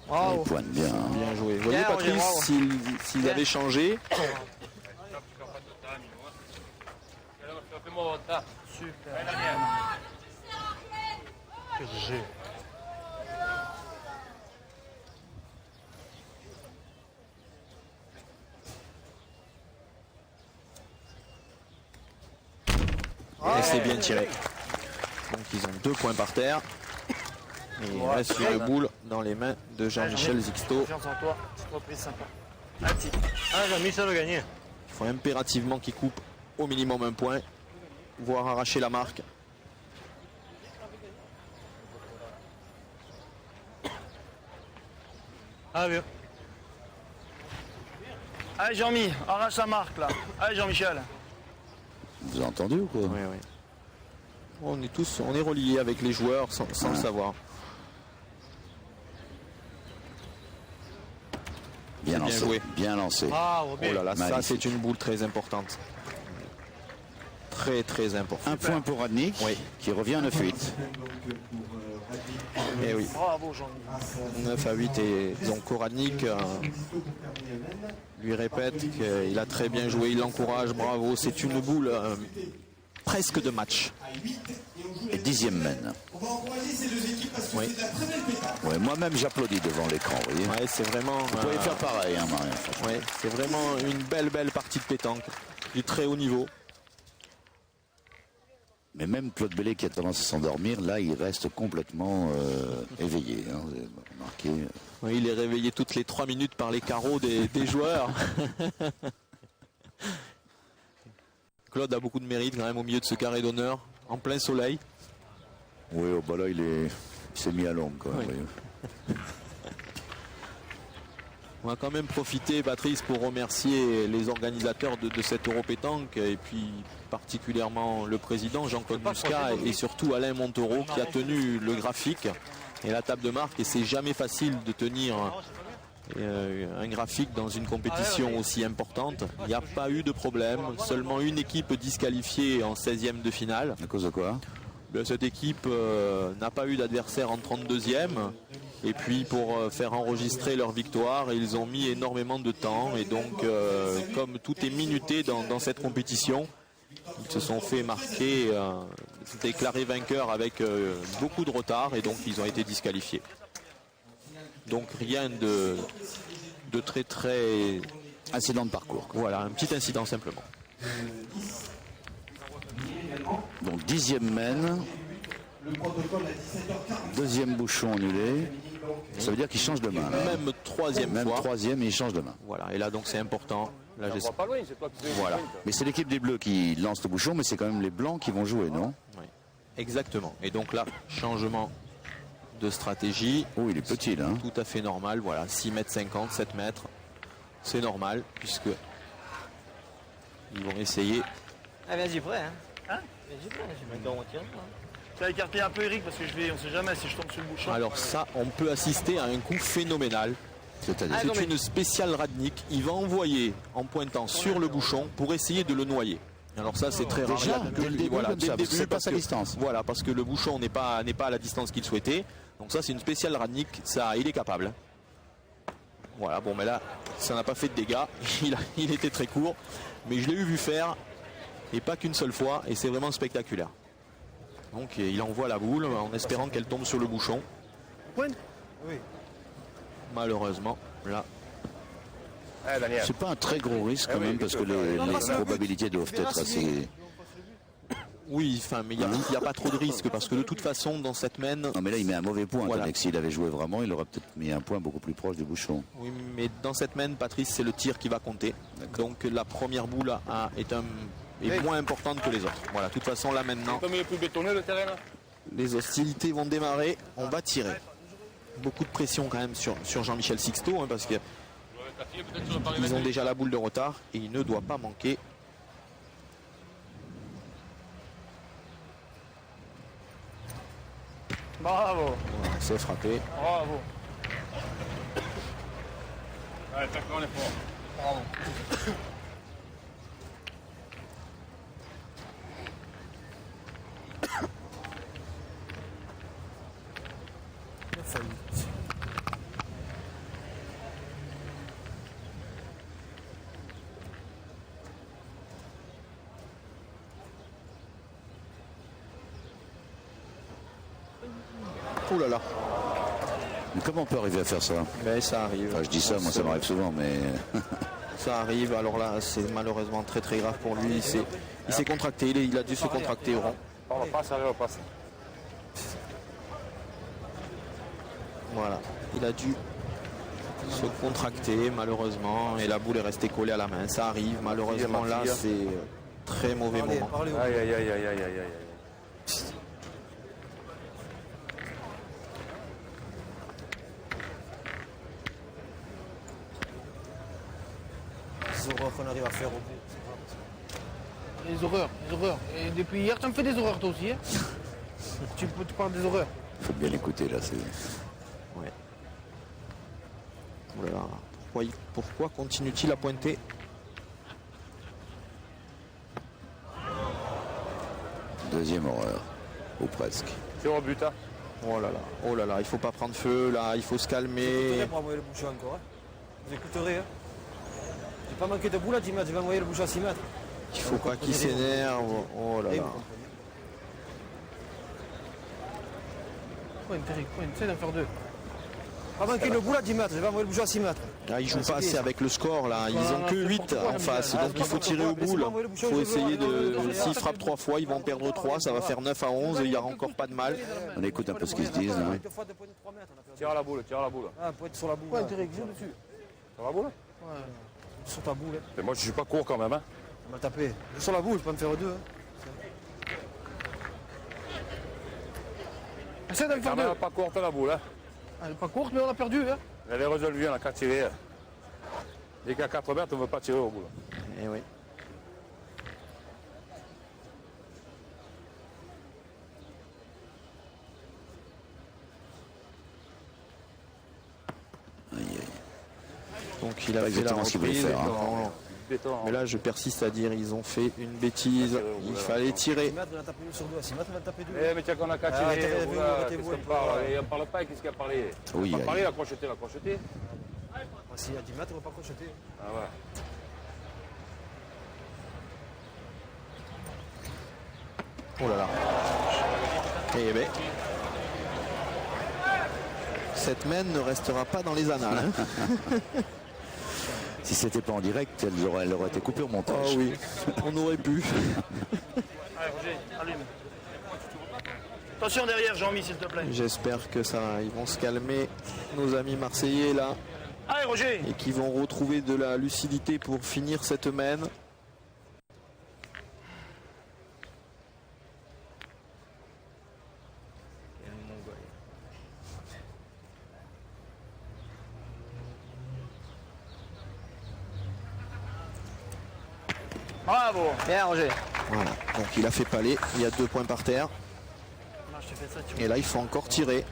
Il pointe bien. Bien joué. Vous voyez Bien, Roger, Patrice, bravo. s'ils avaient changé, Super. Que j'ai. et c'est bien tiré. Donc ils ont 2 points par terre. Et il reste une boule dans les mains de Jean-Michel Zixto. Confiance en toi. Petite reprise sympa. Un petit. Ah, Jean-Mi, ça le gagner. Il faut impérativement qu'il coupe au minimum un point, voire arracher la marque. Ah, bien. Allez, Jean-Mi, arrache la marque là. Allez, Jean-Michel. Vous avez entendu ou quoi? Oui, oui. On est reliés avec les joueurs sans le savoir. Bien Bien lancé. joué. Bien lancé. Ah, Oh bien. là là, ça Magnifique. c'est une boule très importante. Très très importante. Un point pour Radnik, Oui. qui revient à 9-8. Donc pour Et oui. Bravo Jean-Mi. 9-8 et donc Koranic lui répète qu'il a très bien joué, il l'encourage, bravo, c'est une boule presque de match. Et 10e mène. Oui. Ouais, moi-même j'applaudis devant l'écran, vous voyez. Ouais, c'est vraiment. Vous pouvez faire pareil, hein, Marion. Ouais, c'est vraiment une belle partie de pétanque du très haut niveau. Mais même Claude Bellé qui a tendance à s'endormir, là il reste complètement éveillé. Hein, vous avez remarqué. Oui, il est réveillé toutes les 3 minutes par les carreaux des joueurs. Claude a beaucoup de mérite quand même au milieu de ce carré d'honneur, en plein soleil. Oui, oh, bah là il s'est mis à l'ombre. Oui. On va quand même profiter, Patrice, pour remercier les organisateurs de cette Europétanque et puis particulièrement le président Jean-Claude Muscat et surtout Alain Montaureau qui a tenu le graphique et la table de marque. Et c'est jamais facile de tenir un graphique dans une compétition aussi importante. Il n'y a pas eu de problème, seulement une équipe disqualifiée en 16e de finale. À cause de quoi? Cette équipe n'a pas eu d'adversaire en 32e. Et puis pour faire enregistrer leur victoire, ils ont mis énormément de temps. Et donc, comme tout est minuté dans cette compétition, ils se sont fait marquer, déclarés vainqueurs avec beaucoup de retard. Et donc, ils ont été disqualifiés. Donc, rien de très... Incident de parcours. Voilà, un petit incident simplement. Donc 10e mène. Deuxième bouchon annulé. Ça veut dire qu'il change de main. Là. Même troisième fois. Même troisième et il change de main. Voilà, et là donc c'est important. Là, pas loin, c'est toi qui voilà. Mais c'est l'équipe des Bleus qui lance le bouchon, mais c'est quand même les Blancs qui vont jouer, non? Oui, exactement. Et donc là, changement de stratégie. Oh, il est petit là. Hein. Tout à fait normal. Voilà, 6 mètres 50, 7 mètres. C'est normal puisque ils vont essayer. Ah, vas-y, prêt, hein? Vas-y, prêt, j'ai pas encore retiré. Tu as écarté un peu Eric parce que on sait jamais si je tombe sur le bouchon. Alors ça, on peut assister à un coup phénoménal. C'est une spéciale Radnik. Il va envoyer en pointant sur le bouchon pour essayer de le noyer. Alors ça, c'est très rare. Déjà, dès le début, voilà, comme dès ça, le début, c'est pas parce sa que, distance. Voilà, parce que le bouchon n'est pas à la distance qu'il souhaitait. Donc ça, c'est une spéciale Radnik. Ça, il est capable. Voilà, bon, mais là, ça n'a pas fait de dégâts. Il était très court. Mais je l'ai vu faire, et pas qu'une seule fois, et c'est vraiment spectaculaire. Donc il envoie la boule en espérant qu'elle tombe sur le bouchon. Oui. Malheureusement, là. C'est pas un très gros risque quand même parce que les probabilités doivent être assez... Oui, enfin, mais il n'y a pas trop de risque parce que de toute façon, dans cette mène... Non, mais là, il met un mauvais point. Voilà. S'il avait joué vraiment, il aurait peut-être mis un point beaucoup plus proche du bouchon. Oui, mais dans cette mène, Patrice, c'est le tir qui va compter. Donc la première boule est moins importante que les autres. Voilà, de toute façon, là maintenant... Comme il est plus bétonné le terrain là. Les hostilités vont démarrer. On va tirer. Beaucoup de pression quand même sur Jean-Michel Sixto hein, parce qu'ils ont déjà la boule de retard et il ne doit pas manquer. Bravo. Voilà, c'est frappé. Bravo. Ouais, d'accord, on est fort. Bravo. Oh là là. Mais comment on peut arriver à faire ça? Mais ça arrive. Enfin, je dis ça, moi ça m'arrive souvent, mais... Ça arrive, alors là c'est malheureusement très très grave pour lui. Il s'est contracté, il a dû se contracter au rond. On va passer, allez, on va passer. Voilà, il a dû se contracter malheureusement et la boule est restée collée à la main. Ça arrive, malheureusement là c'est très mauvais moment. Aïe, aïe, aïe, aïe, aïe, aïe, aïe. Les horreurs qu'on arrive à faire au bout. Les horreurs. Et depuis hier, tu me fais des horreurs toi aussi. Hein tu parles des horreurs. Faut bien l'écouter là. Ouais. Voilà. Pourquoi continue-t-il à pointer? Deuxième horreur. Ou presque. C'est au but, hein. Oh là là, il faut pas prendre feu là, il faut se calmer. Pour envoyer le bouchon encore. Hein. Vous écouterez. Hein. J'ai pas manqué de bout là, 10 mètres. Je vais envoyer le bouchon à 6 mètres. Il faut pas qu'il s'énerve. Oh là là. Pointe, Eric, pointe, essaie d'en faire 2. Pas manqué le bout là, 10 mètres. Je vais envoyer le bouchon à 6 mètres. Ah, ils jouent pas assez avec le score là, ils ont que 8 en face, donc il faut tirer au boule. Il faut essayer de. S'ils frappent 3 fois, ils vont en perdre 3, ça va faire 9 à 11, il n'y aura encore pas de mal. On écoute un peu ce qu'ils se disent. Hein. Tire à la boule, tire à la boule. Ah, pour être sur la boule. Pointe, Eric, joue dessus. Sur la boule? Ouais. Sur ta boule. Mais moi je suis pas court quand même. Hein. On m'a tapé. Sur la boule, je peux me faire 2. Hein. Essaie d'en faire 2. Elle n'est pas courte la boule. Hein. Elle n'est pas courte, mais on a perdu. Hein. Elle est résolvue, on n'a qu'à tirer. Dès qu'à 4 mètres, on ne veut pas tirer au bout. Eh oui. Donc il a fait la reprise. Faire, hein. Non. Mais là je persiste à dire, ils ont fait une bêtise, il fallait tirer. Mais tiens qu'on a qu'à tirer, qu'est-ce qu'on parle? Et on ne parle pas, qu'est-ce qu'il a parlé? Oui, il a parlé, la crocheté. Si à 10 mètres, on ne va pas crocheter. Ah ouais. Oh là là. Eh ben. Cette main ne restera pas dans les annales. Hein. Si c'était pas en direct, elle aurait été coupée au montage. Oh oui, on aurait pu. Allez, Roger, allume. Attention derrière, Jean-Mi, s'il te plaît. J'espère que ça, ils vont se calmer, nos amis marseillais là. Allez, Roger. Et qui vont retrouver de la lucidité pour finir cette main. Bravo. Bien, Roger. Voilà, donc il a fait palais, il y a 2 points par terre. Et là il faut encore tirer.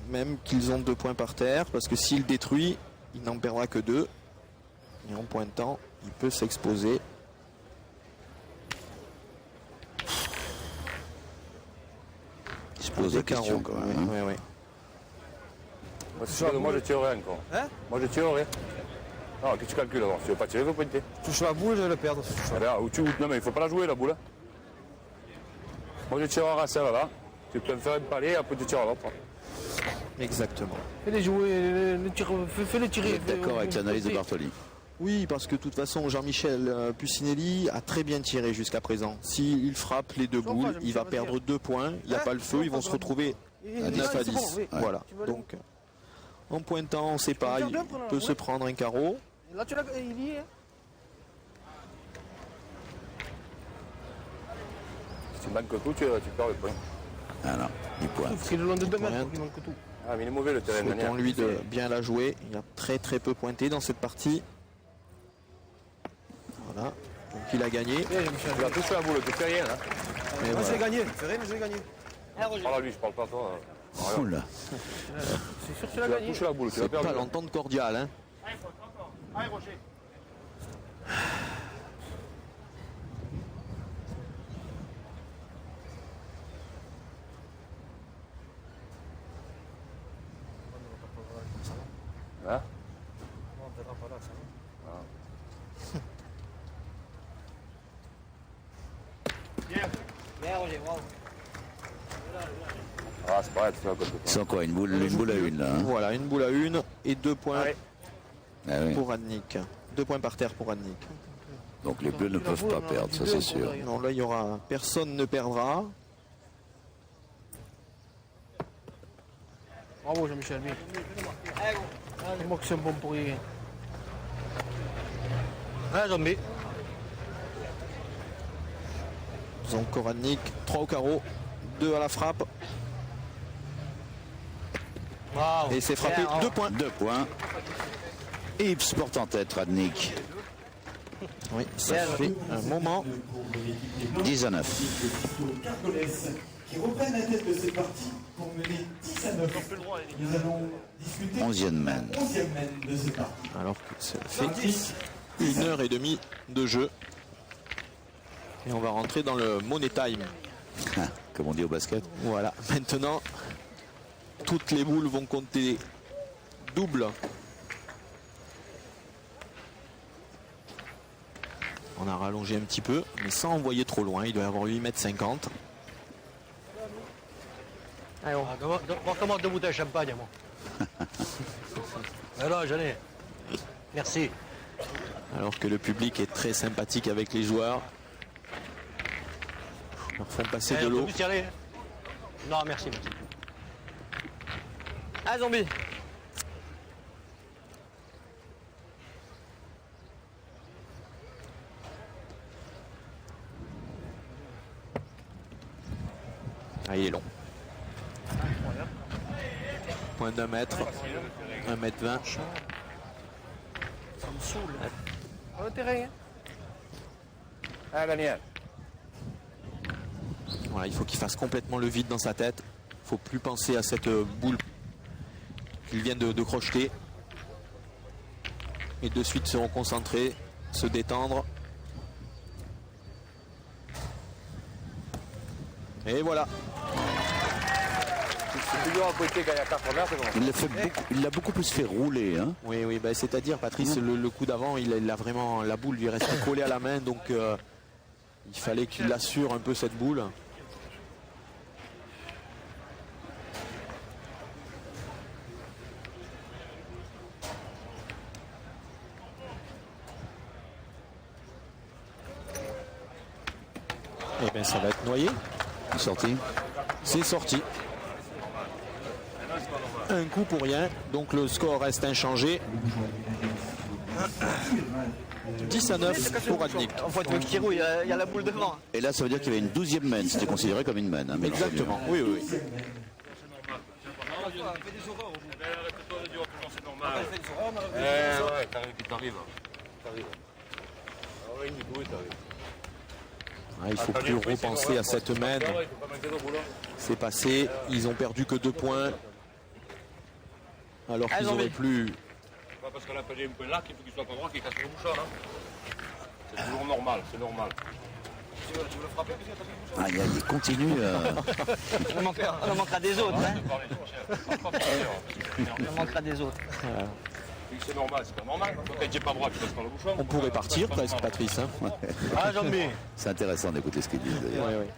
Même qu'ils ont 2 points par terre, parce que s'il détruit, il n'en perdra que 2. Et en pointant, il peut s'exposer. Il se pose des questions quand même. Oui, oui. Moi je tirerai encore. Hein? Moi je tirerai. Non, qu'est-ce que tu calcules alors? Tu veux pas tirer, il faut pointer. Je touche la boule, je vais le perdre. Non mais il faut pas la jouer la boule. Moi je tire un racel là. Tu peux me faire une palais et après tu tires à l'autre. Exactement. Fais-les jouer, fais-les tirer. D'accord avec l'analyse de Bartoli. Oui, parce que de toute façon, Jean-Michel Pucinelli a très bien tiré jusqu'à présent. S'il frappe les 2 boules, il va perdre 2 points. Il n'y a pas le feu, ils vont se retrouver à 9 à 10. Voilà. Donc, en pointant, on ne sait pas, il peut se prendre un carreau. Là, il y est. Si tu manques tout, tu perds le point. Ah non, il pointe. C'est le long de 2 mètres, il manque tout. Ah mais il est mauvais le terrain. Souhaitons lui de bien la jouer. Il a très peu pointé dans cette partie. Voilà. Donc il a gagné. Tu vas toucher la boule, tu fais rien. Hein. Moi Voilà. je vais gagner, fais rien, mais je vais gagner. Je parle à lui, je parle pas à toi. Oula. C'est sûr que tu Tu l'as vas gagné. toucher la boule, tu vas C'est perdre. pas l'entente cordiale. Hein. Allez, Roger. Hein? On ne verra pas là, ça va. Bien, Roger, bravo. Ah c'est pareil, tu fais un côté. C'est quoi, une boule à une là. Hein. Voilà, une boule à une et 2 points Allez. Ah oui. pour Annick. 2 points par terre pour Annick. Donc les bleus ne peuvent pas perdre, ça c'est sûr. Non, là il y aura personne ne perdra. Bravo, Jean-Michel. Bien. C'est moi qui suis un bon pourri. Ouais, Jean-Mi. Donc Annick, 3 au carreau, 2 à la frappe. Bravo. Et c'est frappé, 2 points. 2 points. Et il se porte en tête, Radnik. Oui, ça fait un moment. 10 à 9. Cargolès qui reprennent la tête de cette partie pour mener 10 à 9. Nous allons discuter 11e main. 11e main de cette partie. Alors que ça fait 1h30 de jeu. Et on va rentrer dans le money time. Comme on dit au basket. Voilà, maintenant, toutes les boules vont compter double. On a rallongé un petit peu, mais sans envoyer trop loin. Il doit y avoir 8,50 m. Allez, bon. On commande 2 bouteilles de champagne, moi. Alors, j'en ai. Merci. Alors que le public est très sympathique avec les joueurs. Ils leur font passer de l'eau. Non, merci, merci. Ah, zombie. Ah, il est long. Point d'1 mètre. 1,20 m. Ça me saoule. Pas le terrain. Ah, Daniel. Voilà, il faut qu'il fasse complètement le vide dans sa tête. Il ne faut plus penser à cette boule qu'il vient de crocheter. Et de suite se reconcentrer, se détendre. Et voilà. C'est plus dur à côté quand il y a 4 mètres. Il l'a beaucoup plus fait rouler. Hein. Oui, oui, bah, c'est-à-dire, Patrice, le coup d'avant, il a vraiment, la boule lui restait collée à la main, donc il fallait qu'il assure un peu cette boule. Et bien, ça va être noyé. C'est sorti. C'est sorti. Un coup pour rien, donc le score reste inchangé. 10-9 pour Radnik. En fait, le Kirou, il y a la boule devant. Et là, ça veut dire qu'il y avait une 12e main. C'était considéré comme une main. Hein, exactement, oui, oui. Ah, il ne faut plus repenser à cette main. C'est passé, ils ont perdu que 2 points. Alors qu'ils auraient plus. Parce qu'on a perdu un point là, qu'il faut qu'il soit pas droit, qu'il casse le bouchon. Hein. C'est toujours normal, c'est normal. Tu veux le frapper? Ah, il continue. On en manquera des autres. Hein. On en manquera des autres. C'est normal, c'est pas normal. Quand tu n'es pas droit, tu passes par le bouchon. On pourrait partir presque, Patrice. Hein. Ah, j'en mets. C'est intéressant d'écouter ce qu'ils disent d'ailleurs. Ouais, ouais.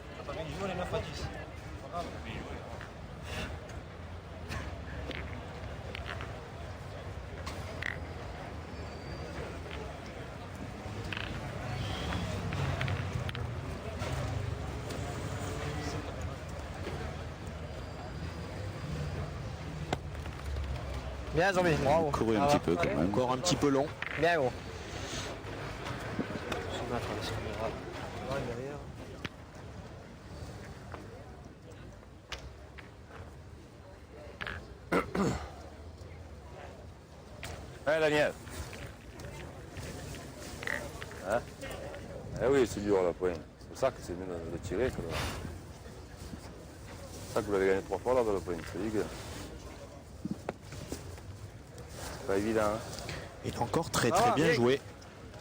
Bien, zombie, bravo. Couru un petit peu quand même. Encore un petit peu long. Bien, gros. Hein, Daniel? Hein? Eh oui, c'est dur la pointe. C'est pour ça que c'est mieux de tirer. C'est pour ça que vous l'avez gagné 3 fois là dans le point. C'est dégueu. C'est pas évident. Hein? Il est encore très bien joué.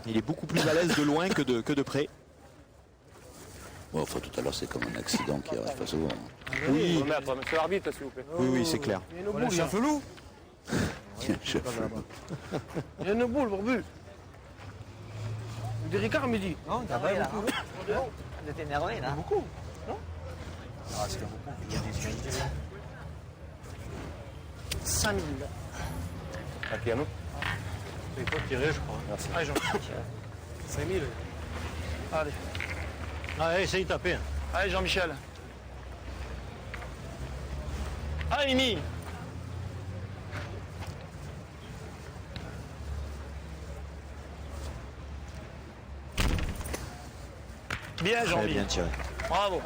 Il est beaucoup plus à l'aise de loin que de près. Bon, enfin, tout à l'heure, c'est comme un accident qui arrive pas souvent. Oui, Monsieur l'arbitre, s'il vous plaît. oui, c'est clair. Il y a une boule, il y a un felou. Il y a une boule, barbu. Des Ricard me dit. Non, t'as pas beaucoup. Vous êtes énervé là. Beaucoup. Non? Ah, c'était beaucoup. 5000. À qui, à nous? Il faut tirer, je crois. Merci. Allez, Jean. 5000. Allez. Allez, essaye de taper. Allez, Jean-Michel. Allez, Mimi. Bien, Très Jean-Michel. bien tiré. Bravo.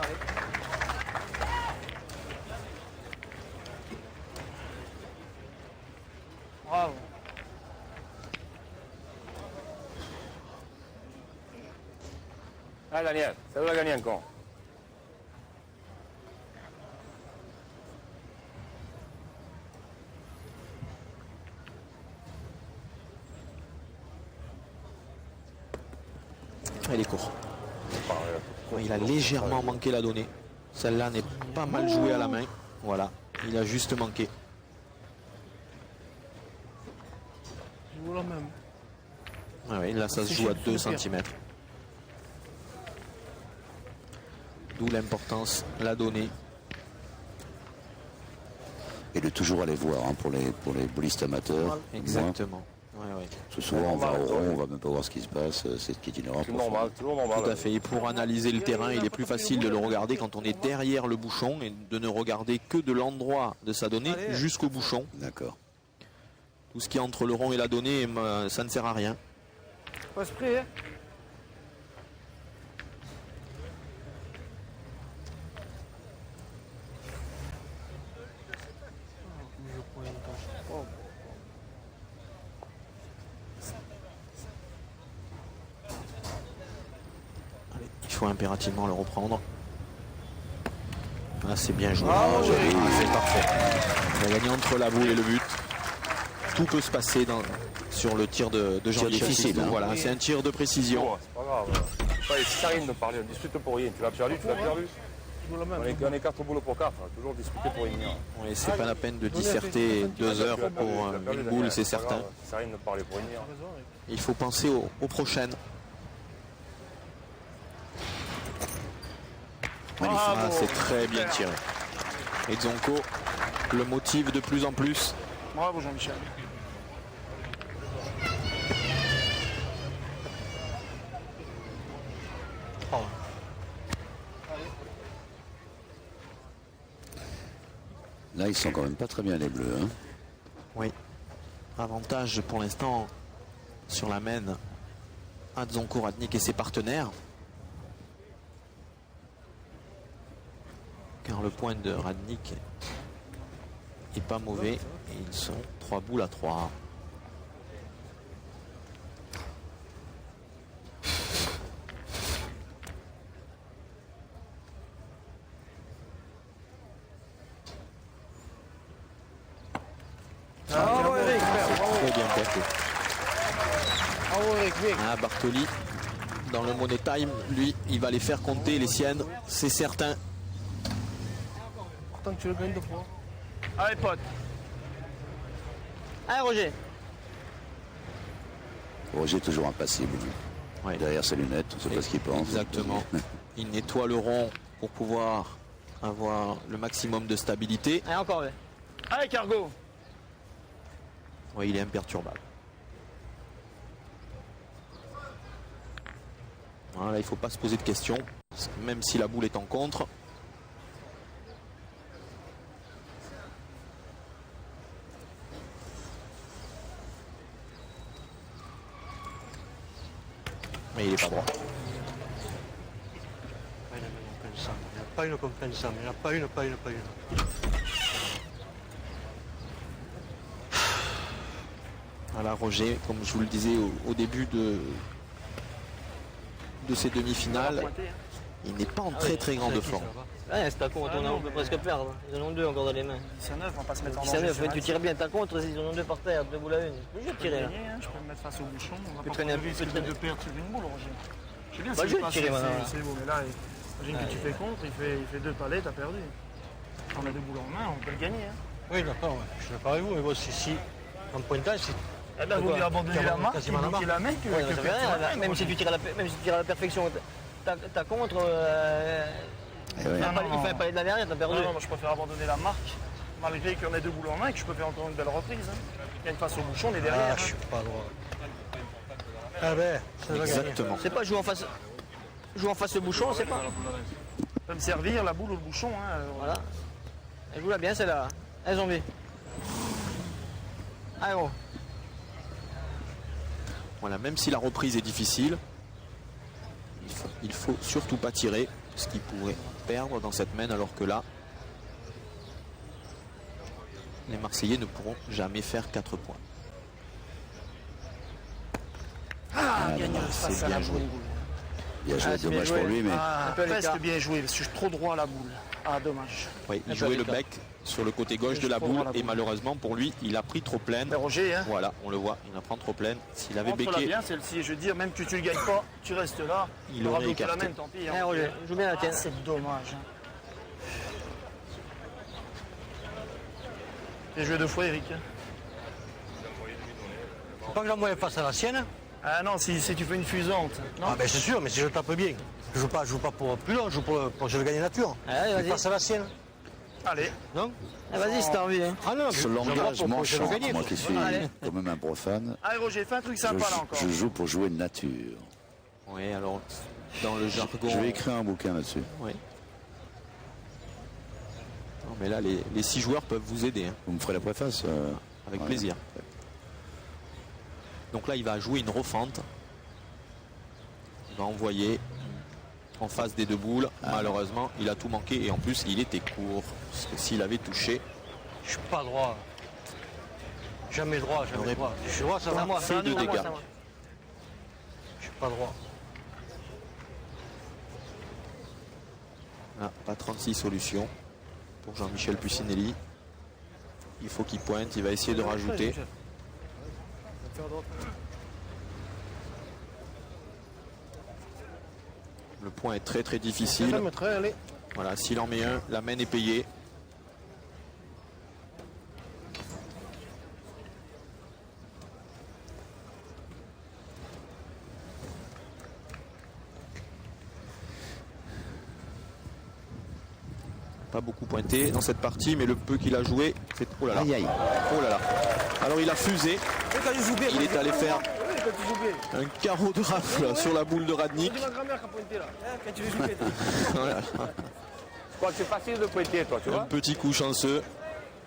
Bravo. Ah, Daniel, ça doit gagner encore. Il est court. Il a légèrement manqué la donnée. Celle-là n'est pas mal jouée à la main. Voilà, il a juste manqué. Je joue la même. Ah oui, là ça se joue à 2 cm. D'où l'importance, la donner. Et de toujours aller voir hein, pour les boulistes amateurs. Exactement. Ouais, ouais. Parce que souvent on va au rond, on va même pas voir ce qui se passe, c'est qui est une erreur. C'est normal, toujours normal. Tout à fait. Et pour analyser le terrain, il est plus facile de le regarder quand on est derrière le bouchon et de ne regarder que de l'endroit de sa donnée jusqu'au bouchon. D'accord. Tout ce qui est entre le rond et la donnée, ça ne sert à rien. Pas se prier. Il faut impérativement le reprendre. Ah, c'est bien joué. C'est parfait. Il a gagné entre la boule et le but. Tout peut se passer sur le tir de Jean-Michel Sixto. Voilà, c'est un tir de précision. C'est pas grave. Ça sert à rien de parler, on discute pour rien. Tu l'as perdu, tu l'as perdu. On est 4 boules pour 4, toujours discuter pour rien. Oui, c'est pas la peine de disserter 2 heures pour une boule, c'est certain. Ça sert à rien de parler pour rien. Il faut penser aux prochaines. Ah, c'est très bien tiré. Et Zonko le motive de plus en plus. Bravo Jean-Michel. Là, ils sont quand même pas très bien les Bleus. Hein. Oui. Avantage pour l'instant sur la mène à Dzonko Radnik et ses partenaires. Car le point de Radnik est pas mauvais et ils sont 3 boules à 3. Très bien porté. Ah, Bartoli, dans le Money Time, lui, il va les faire compter, les siennes, c'est certain. Tant que tu le gagnes 2 fois. Allez pote. Allez Roger. Roger est toujours impassible. Ouais. Derrière ses lunettes, on ne sait pas ce qu'il pense. Exactement. Il nettoie le rond pour pouvoir avoir le maximum de stabilité. Allez encore. Allez Cargo. Oui, il est imperturbable. Voilà, il ne faut pas se poser de questions, parce que même si la boule est en contre. Mais il n'est pas droit. Il n'y a pas une compensation, il n'y en a pas une, pas une. Voilà, Roger, comme je vous le disais au début de ces demi-finales, il n'est pas en très grande forme. Ouais, c'est ta contre, on peut presque perdre. Ils en ont 2 encore dans les mains. 19, on va pas se mettre en 19, tu tires bien ta contre, ils en ont 2 par terre, 2 boules à 1. Je vais tirer là. Je peux me mettre face au bouchon, on va Tu pas traînes un prendre le peu, risque tu de perdre sur une boule, Roger. Je sais bien, Bah, c'est je vais pas tirer maintenant. c'est beau, mais là, imagine que tu fais contre, il fait 2 palets, t'as perdu. On a 2 boules en main, on peut le gagner. Oui, d'accord, ouais. Je suis d'accord avec vous, mais bon, si en pointage, c'est. Eh ben, vaut mieux abandonner la marque, quasiment la bloquer la main que Ouais, ça faire fait rien, sur la main, même si tu tires à la perfection, ta contre, Eh ouais. il fait un palais de la derrière, t'as perdu. Non, moi je préfère abandonner la marque, malgré qu'on ait 2 boules en main et que je peux faire encore une belle reprise. Il y a une face au bouchon, on est derrière. Ah, je suis pas droit. Ah ben, ça va gagner. Exactement. C'est pas jouer en face au bouchon, c'est pas. Ça peut me servir la boule ou le bouchon. Hein. Voilà. Elle joue là bien celle-là. Elles ont vu. Allez gros. Voilà, même si la reprise est difficile, il faut surtout pas tirer, ce qu'il pourrait perdre dans cette main, alors que là, les Marseillais ne pourront jamais faire 4 points. C'est bien joué. Bien joué, dommage pour lui, mais Presque bien joué, parce que je suis trop droit à la boule. Ah, dommage. Oui, il jouait le bec sur le côté gauche de la boule et malheureusement pour lui, il a pris trop pleine. Mais Roger, hein. Voilà, on le voit, il en prend trop pleine. S'il avait Rentre-la béqué, bien celle-ci, je veux dire, même que tu le gagnes pas, tu restes là. Il aurait bloqué la écarté. main, tant pis. Allez Roger, joue bien la tienne. C'est dommage. Hein. J'ai joué 2 fois, Eric. Faut pas que j'envoie face à la sienne. Ah non, si tu fais une fusante. Non. Ah ben c'est sûr, mais si je tape bien. Je joue pas pour plus long, je veux gagner nature. Allez, vas-y. Face à la sienne. Allez. Non Vas-y, si t'as envie. Hein. Ah non, Ce langage m'enchante, gagner. moi qui suis Allez. quand même un profane. Allez, Roger, fais un truc sympa là encore. Je joue pour jouer nature. Oui, alors dans le jargon. Je vais écrire un bouquin là-dessus. Oui. Non, mais là, les 6 joueurs peuvent vous aider. Hein. Vous me ferez la préface Avec ouais. plaisir. Donc là, il va jouer une refente. Il va envoyer en face des 2 boules. Malheureusement, il a tout manqué et en plus, il était court. Parce que s'il avait touché, Je suis pas droit. Jamais droit, jamais droit. Je suis droit, ça pas va. moi, fait de moi, dégâts. c'est à moi. Je suis pas droit. Ah, pas 36 solutions pour Jean-Michel Pucinelli. Il faut qu'il pointe, il va essayer de rajouter. Le point est très très difficile. Allez. Voilà, s'il en met un, la main est payée. Pas beaucoup pointé dans cette partie, mais le peu qu'il a joué, c'est... Oh là là. Aïe, aïe. Oh là là. Alors il a fusé. Il est allé faire un carreau de rafle sur la boule de Radnik. C'est ma grand-mère qui a pointé là. Quand tu veux jouer. Voilà. Je crois que c'est facile de pointer, toi, tu Un vois. petit coup chanceux.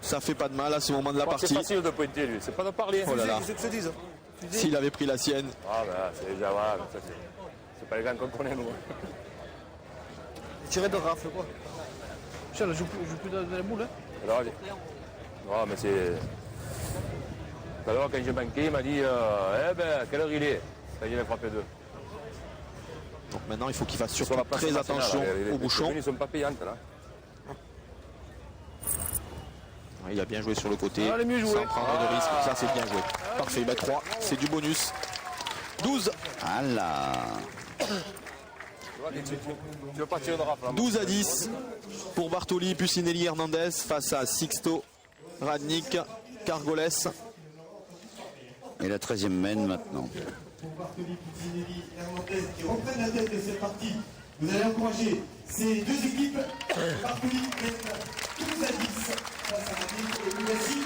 Ça fait pas de mal à ce moment de la Je crois que partie. c'est facile de pointer, lui. C'est pas de parler. Oh là là. S'il avait pris la sienne. Ah, ben là, c'est déjà, voilà, ça, c'est pas les gars qu'on connaît, nous. Tirer de rafle quoi. Michel, je joue plus dans la boule. Hein. Alors, non, mais c'est. Tout à l'heure, quand j'ai manqué, il m'a dit eh ben, quelle heure il est quand il avait frappé 2. Donc maintenant, il faut qu'il fasse surtout Sur la place très nationale, attention les aux bouchons. Ils sont pas payantes, là. Ouais, il a bien joué sur le côté, Allez, mieux joué. sans prendre de risque. Ça, c'est bien joué. Parfait, 3, c'est du bonus. 12, Ah là. Tu veux pas tirer de rafle, hein, 12 à 10 pour Bartoli, Pucinelli, Hernandez face à Sixto, Radnik, Cargoles. Et la 13e mène maintenant. Pour Bartoli, Pucinelli, Hernandez qui reprennent la tête de cette partie. Vous allez encourager ces 2 équipes. Bartoli mène 12 à 10 face à Radnik et nous voici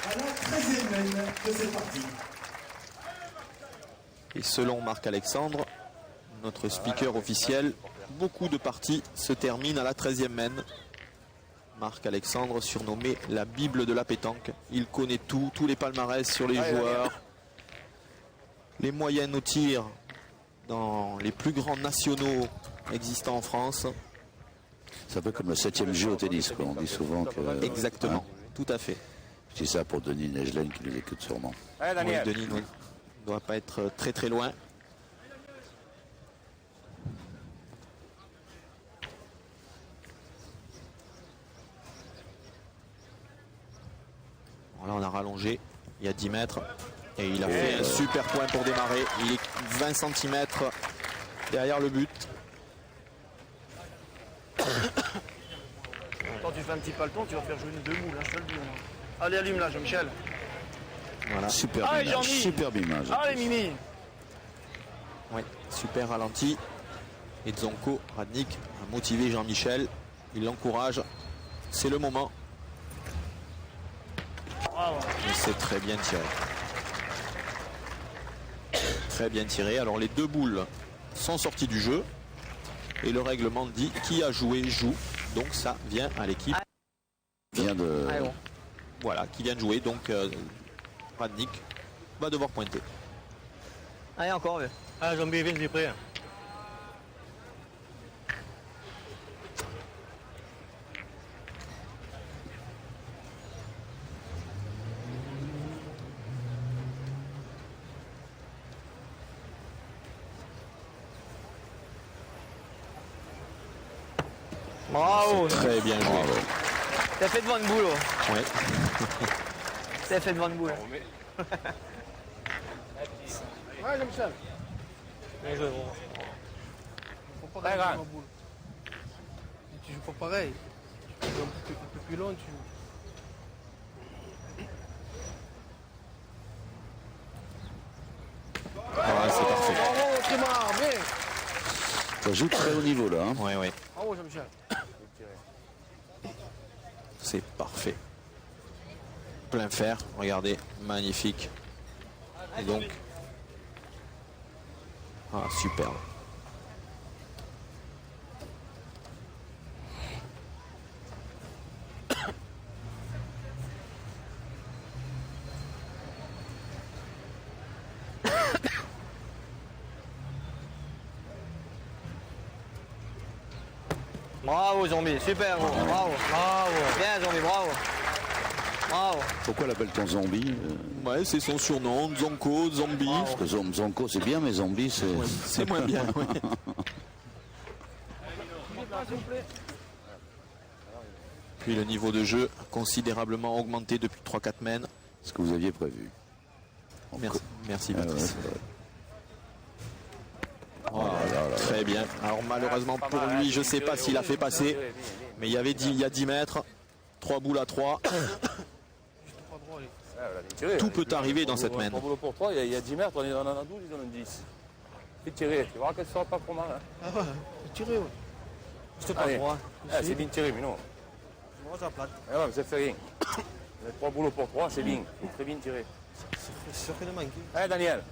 à la 13e mène de cette partie. Et selon Marc-Alexandre, notre speaker officiel, beaucoup de parties se terminent à la 13e mène. Marc-Alexandre, surnommé la Bible de la pétanque. Il connaît tout, tous les palmarès sur les joueurs, les moyennes au tir dans les plus grands nationaux existants en France. C'est un peu comme le 7e jeu au tennis, quoi. On dit souvent que... Exactement, tout à fait. Je dis ça pour Denis Negelen qui nous écoute sûrement. Allez, Oui, Daniel. Denis ne doit pas être très très loin. Bon, là on a rallongé, il y a 10 mètres et il a fait un super point pour démarrer. Il est 20 cm derrière le but. Quand tu fais un petit paleton, tu vas faire jouer une 2 boules, hein, je te le dis. moi. Allez, allume là, Jean-Michel. Voilà. Superbe Allez, image, Jean-Mi. superbe image. Allez, Mimi. Ouais, super ralenti. Et Zonko, Radnik a motivé Jean-Michel. Il l'encourage. C'est le moment. Bravo. Et c'est très bien tiré. Très bien tiré. Alors les 2 boules sont sorties du jeu. Et le règlement dit qui a joué joue. Donc ça vient à l'équipe. Vient de... Allez, bon. Voilà, qui vient de jouer. Donc Radnik va devoir pointer. Allez, encore, ouais. Ah, Zombie, viens, j'ai pris. Bravo. Très bien joué. T'as fait devant une boule. Oh. Ouais. T'as fait devant une boule. Ouais, Jean-Michel. Bien joué, gros. Faut pas rester dans la boule. Si tu joues pas pareil. Tu joues un peu plus long, tu. Ça joue très haut niveau là. Hein. Oui, oui. Bravo Jean-Michel. C'est parfait. Plein fer, regardez, magnifique. Et donc, ah, superbe. Bravo Zombie, super gros, bravo. Bravo. Bien Zombie, bravo. Bravo. Pourquoi l'appelle-t-on zombie Ouais, c'est son surnom, Zonko, Zombie. Parce que Zonko c'est bien, mais zombie c'est. C'est moins bien, ouais. Puis le niveau de jeu considérablement augmenté depuis 3-4 mènes. Ce que vous aviez prévu. Merci Ah, Patrice. ouais. Oh, très bien. Alors malheureusement pour lui, je ne sais pas s'il a fait passer, mais il y a 10 mètres, 3 boules à 3. Tout peut arriver dans cette main. 3 boules pour 3, il y a 10 mètres, on en a 12, ils en ont 10. Fais tirer, tu verras qu'elle ne sera pas trop mal. Hein. Ah ouais, tiré, ouais. C'était pas droit. C'est bien tiré, mais non. Moi, ça plate. Ah ouais, mais ça fait rien. 3 boules pour 3, c'est bien. C'est très bien tiré. Ça fait de manquer. Allez, Daniel.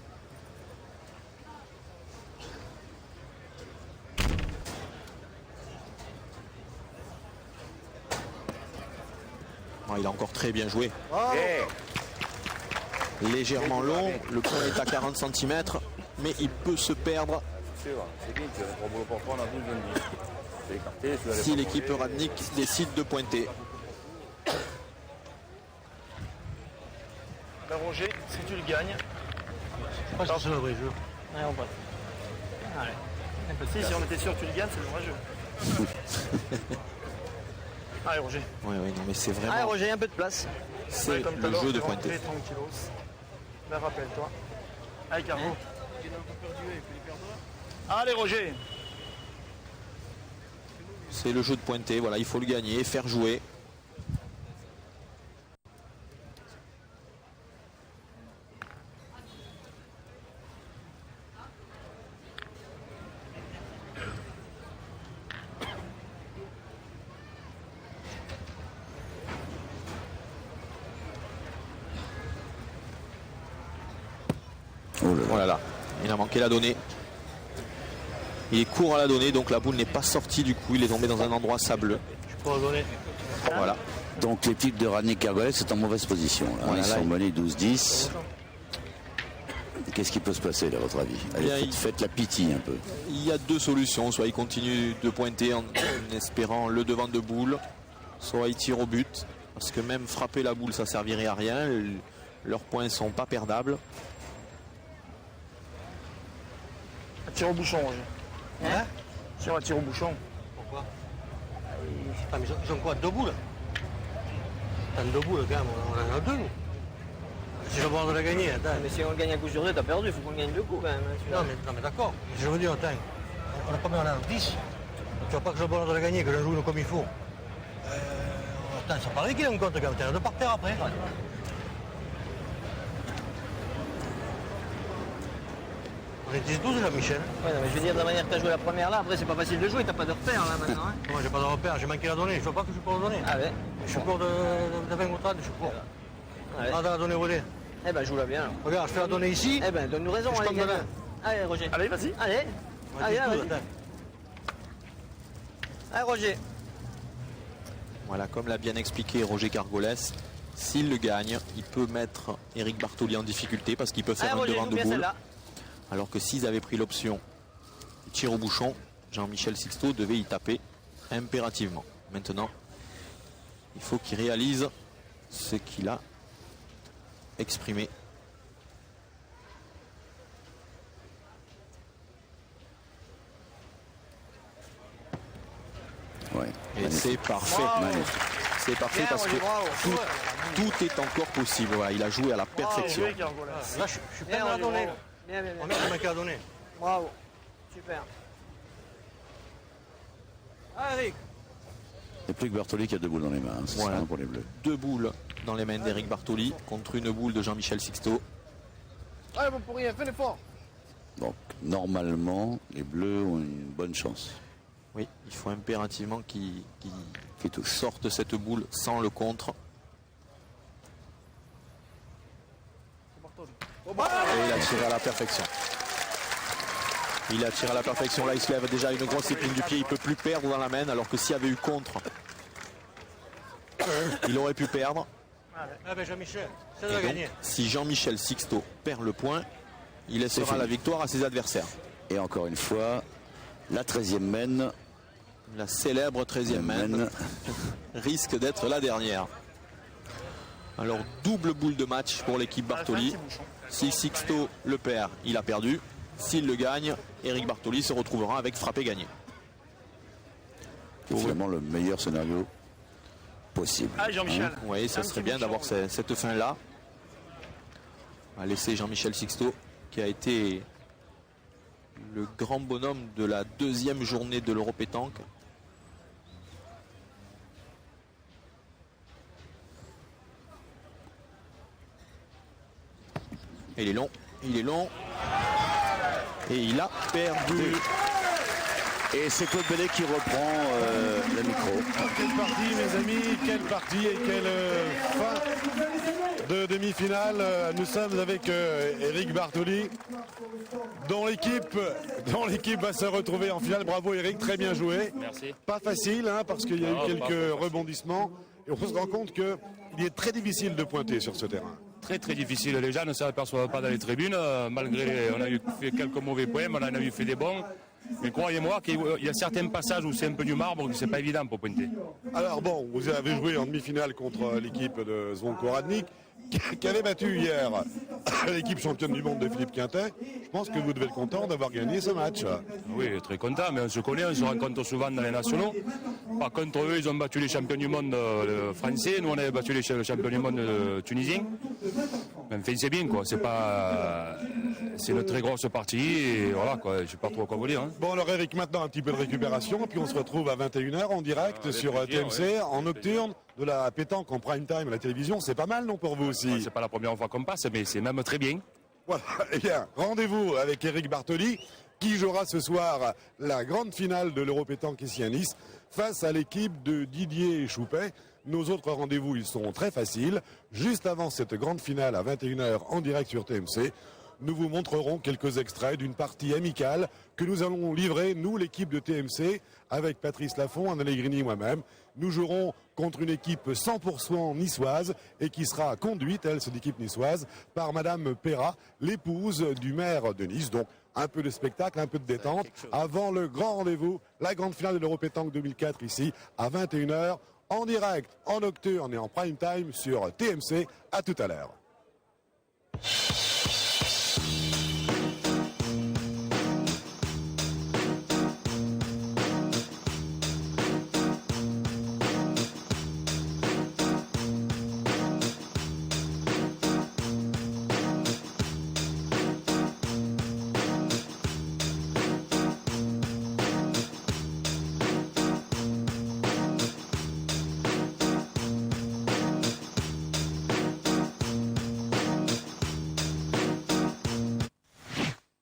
Oh, il a encore très bien joué. Hey. Légèrement long, le point est à 40 cm, mais il peut se perdre C'est bien tiré. 3 boules pour 3, on a 12, on a 10. C'est écarté. si l'équipe Radnik décide de pointer. Ben Roger, si tu le gagnes. Je pense que c'est le vrai jeu. Allez, on passe. Allez. Si on était sûr que tu le gagnes, c'est le vrai jeu. Allez Roger. Oui, oui, non, mais c'est Allez vraiment Roger, un peu de place. c'est Comme tout à le l'heure, jeu de t'es rentré pointer. tranquillos. Ben rappelle-toi. Allez Cargo. Allez Roger. C'est le jeu de pointer, voilà, il faut le gagner, faire jouer. Voilà, il a manqué la donnée. Il est court à la donnée, donc la boule n'est pas sortie du coup, il est tombé dans un endroit sableux. Je peux redonner. Voilà. Donc l'équipe de Radnik Kergolec c'est en mauvaise position. Là. Voilà, Ils là, sont menés 12-10. Qu'est-ce qui peut se passer là, à votre avis? Allez, Bien, faites la pitié un peu. Il y a deux solutions, soit il continue de pointer en espérant le devant de boule, soit il tire au but, parce que même frapper la boule ça servirait à rien, leurs points sont pas perdables. Tire au bouchon Roger. Hein? Tire à tir au bouchon. Pourquoi? Ah, mais ils ont quoi? 2 boules? T'as 2 boules quand même, on en a 2 nous. Si je veux de la gagner, attends. Mais si on le gagne à coup sur 2, t'as perdu, il faut qu'on gagne 2 coups quand même. Hein, Non mais d'accord. Je veux dire, attends, on a combien? On a 10. Tu vois pas que je veux de la gagner, que je joue comme il faut. Attends, ça paraît qu'il est en compte quand même, t'as de par terre après. On est 10-12 là, Michel. Ouais, non, mais je veux dire, de la manière que t'as joué la première là, après c'est pas facile de jouer, t'as pas de repère là maintenant. Hein. Moi j'ai pas de repère, j'ai manqué la donnée, je vois pas que je peux la donner. Ah ouais. Je suis court de 20 ou 30, je suis court. Allez. Ah, t'as la donnée volée. Eh ben, joue-la bien alors. Regarde, je fais la donnée ici. Eh ben, donne-nous raison, Je allez, tombe gagne. dedans. Allez, Roger. Allez, vas-y. Allez. Ouais, Allez, 10-12, allez. attends. Allez, Roger. Voilà, comme l'a bien expliqué Roger Cargolès, s'il le gagne, il peut mettre Eric Bartoli en difficulté parce qu'il peut faire Allez, un Roger, devant joue de bien boule. celle-là. Alors que s'ils avaient pris l'option du tir au bouchon, Jean-Michel Sixto devait y taper impérativement. Maintenant, il faut qu'il réalise ce qu'il a exprimé. Ouais. Et c'est parfait. C'est parfait Bien, parce que Roger, bravo. tout est encore possible. Voilà, il a joué à la perfection. Joué, Cargo, là. Là, je suis Bien, plein de la Roger, donnée. bravo. Bien, bien, On bien. a manqué la donnée. Bravo. Super. Allez, Eric. Il n'y a plus que Bartoli qui a 2 boules dans les mains. C'est Voilà. ça pour les Bleus. 2 boules dans les mains d'Eric Bartoli contre une boule de Jean-Michel Sixto. Allez, bon pour rien, fais l'effort. Donc normalement, les Bleus ont une bonne chance. Oui, il faut impérativement qu'ils sortent cette boule sans le contre. Et il a tiré à la perfection. Il a tiré à la perfection. Là, il se lève déjà une grosse épine du pied. Il ne peut plus perdre dans la main, alors que s'il y avait eu contre, il aurait pu perdre. Ah ben Jean-Michel, ça Et doit donc, gagner. si Jean-Michel Sixto perd le point, il laissera la victoire à ses adversaires. Et encore une fois, la 13e mène. La célèbre 13e mène risque d'être la dernière. Alors, double boule de match pour l'équipe Bartoli. Si Sixto le perd, il a perdu. S'il le gagne, Éric Bartoli se retrouvera avec frappé gagné. C'est vraiment le meilleur scénario possible. Allez Jean-Michel. Oui, ça serait bien d'avoir cette fin-là. On va laisser Jean-Michel Sixto, qui a été le grand bonhomme de la deuxième journée de l'Europétanque. Il est long, et il a perdu. Et c'est Claude Bellet qui reprend le micro. Quelle partie, mes amis, quelle partie et quelle fin de demi-finale. Nous sommes avec Éric Bartoli, dont l'équipe va se retrouver en finale. Bravo Éric, très bien joué. Merci. Pas facile, hein, parce qu'il y a eu quelques rebondissements. Et on se rend compte qu'il est très difficile de pointer sur ce terrain. Très très difficile. Les gens ne s'aperçoivent pas dans les tribunes. Malgré, on a eu fait quelques mauvais points, mais on en a eu fait des bons. Mais croyez-moi qu'il y a certains passages où c'est un peu du marbre, que c'est pas évident pour pointer. Alors bon, vous avez joué en demi-finale contre l'équipe de Zvonko Radnik, qui avait battu hier l'équipe championne du monde de Philippe Quintet. Je pense que vous devez être content d'avoir gagné ce match. Oui, très content, mais on se connaît, on se rencontre souvent dans les nationaux. Par contre, eux, ils ont battu les champions du monde français, nous on avait battu les champions du monde tunisiens. Enfin, c'est bien, quoi. C'est une très grosse partie, et voilà, quoi. Je sais pas trop quoi vous dire. Hein. Bon, alors Eric, maintenant un petit peu de récupération, puis on se retrouve à 21h en direct sur TMC, en nocturne, de la pétanque en prime time à la télévision. C'est pas mal, non, pour vous aussi? C'est pas la première fois qu'on passe, mais c'est même très bien. Voilà, eh bien, rendez-vous avec Éric Bartoli, qui jouera ce soir la grande finale de l'Europétanque ici à Nice, face à l'équipe de Didier Choupet. Nos autres rendez-vous, ils sont très faciles. Juste avant cette grande finale à 21h en direct sur TMC, nous vous montrerons quelques extraits d'une partie amicale que nous allons livrer, nous, l'équipe de TMC, avec Patrice Laffont, Anne Allegrini et moi-même. Nous jouerons contre une équipe 100% niçoise et qui sera conduite, elle, cette équipe niçoise, par Madame Perra, l'épouse du maire de Nice. Donc, un peu de spectacle, un peu de détente, avant le grand rendez-vous, la grande finale de l'Europétanque 2004 ici, à 21h, en direct, en nocturne et en prime time sur TMC. À tout à l'heure.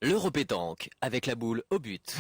L'Europétanque avec la boule au but.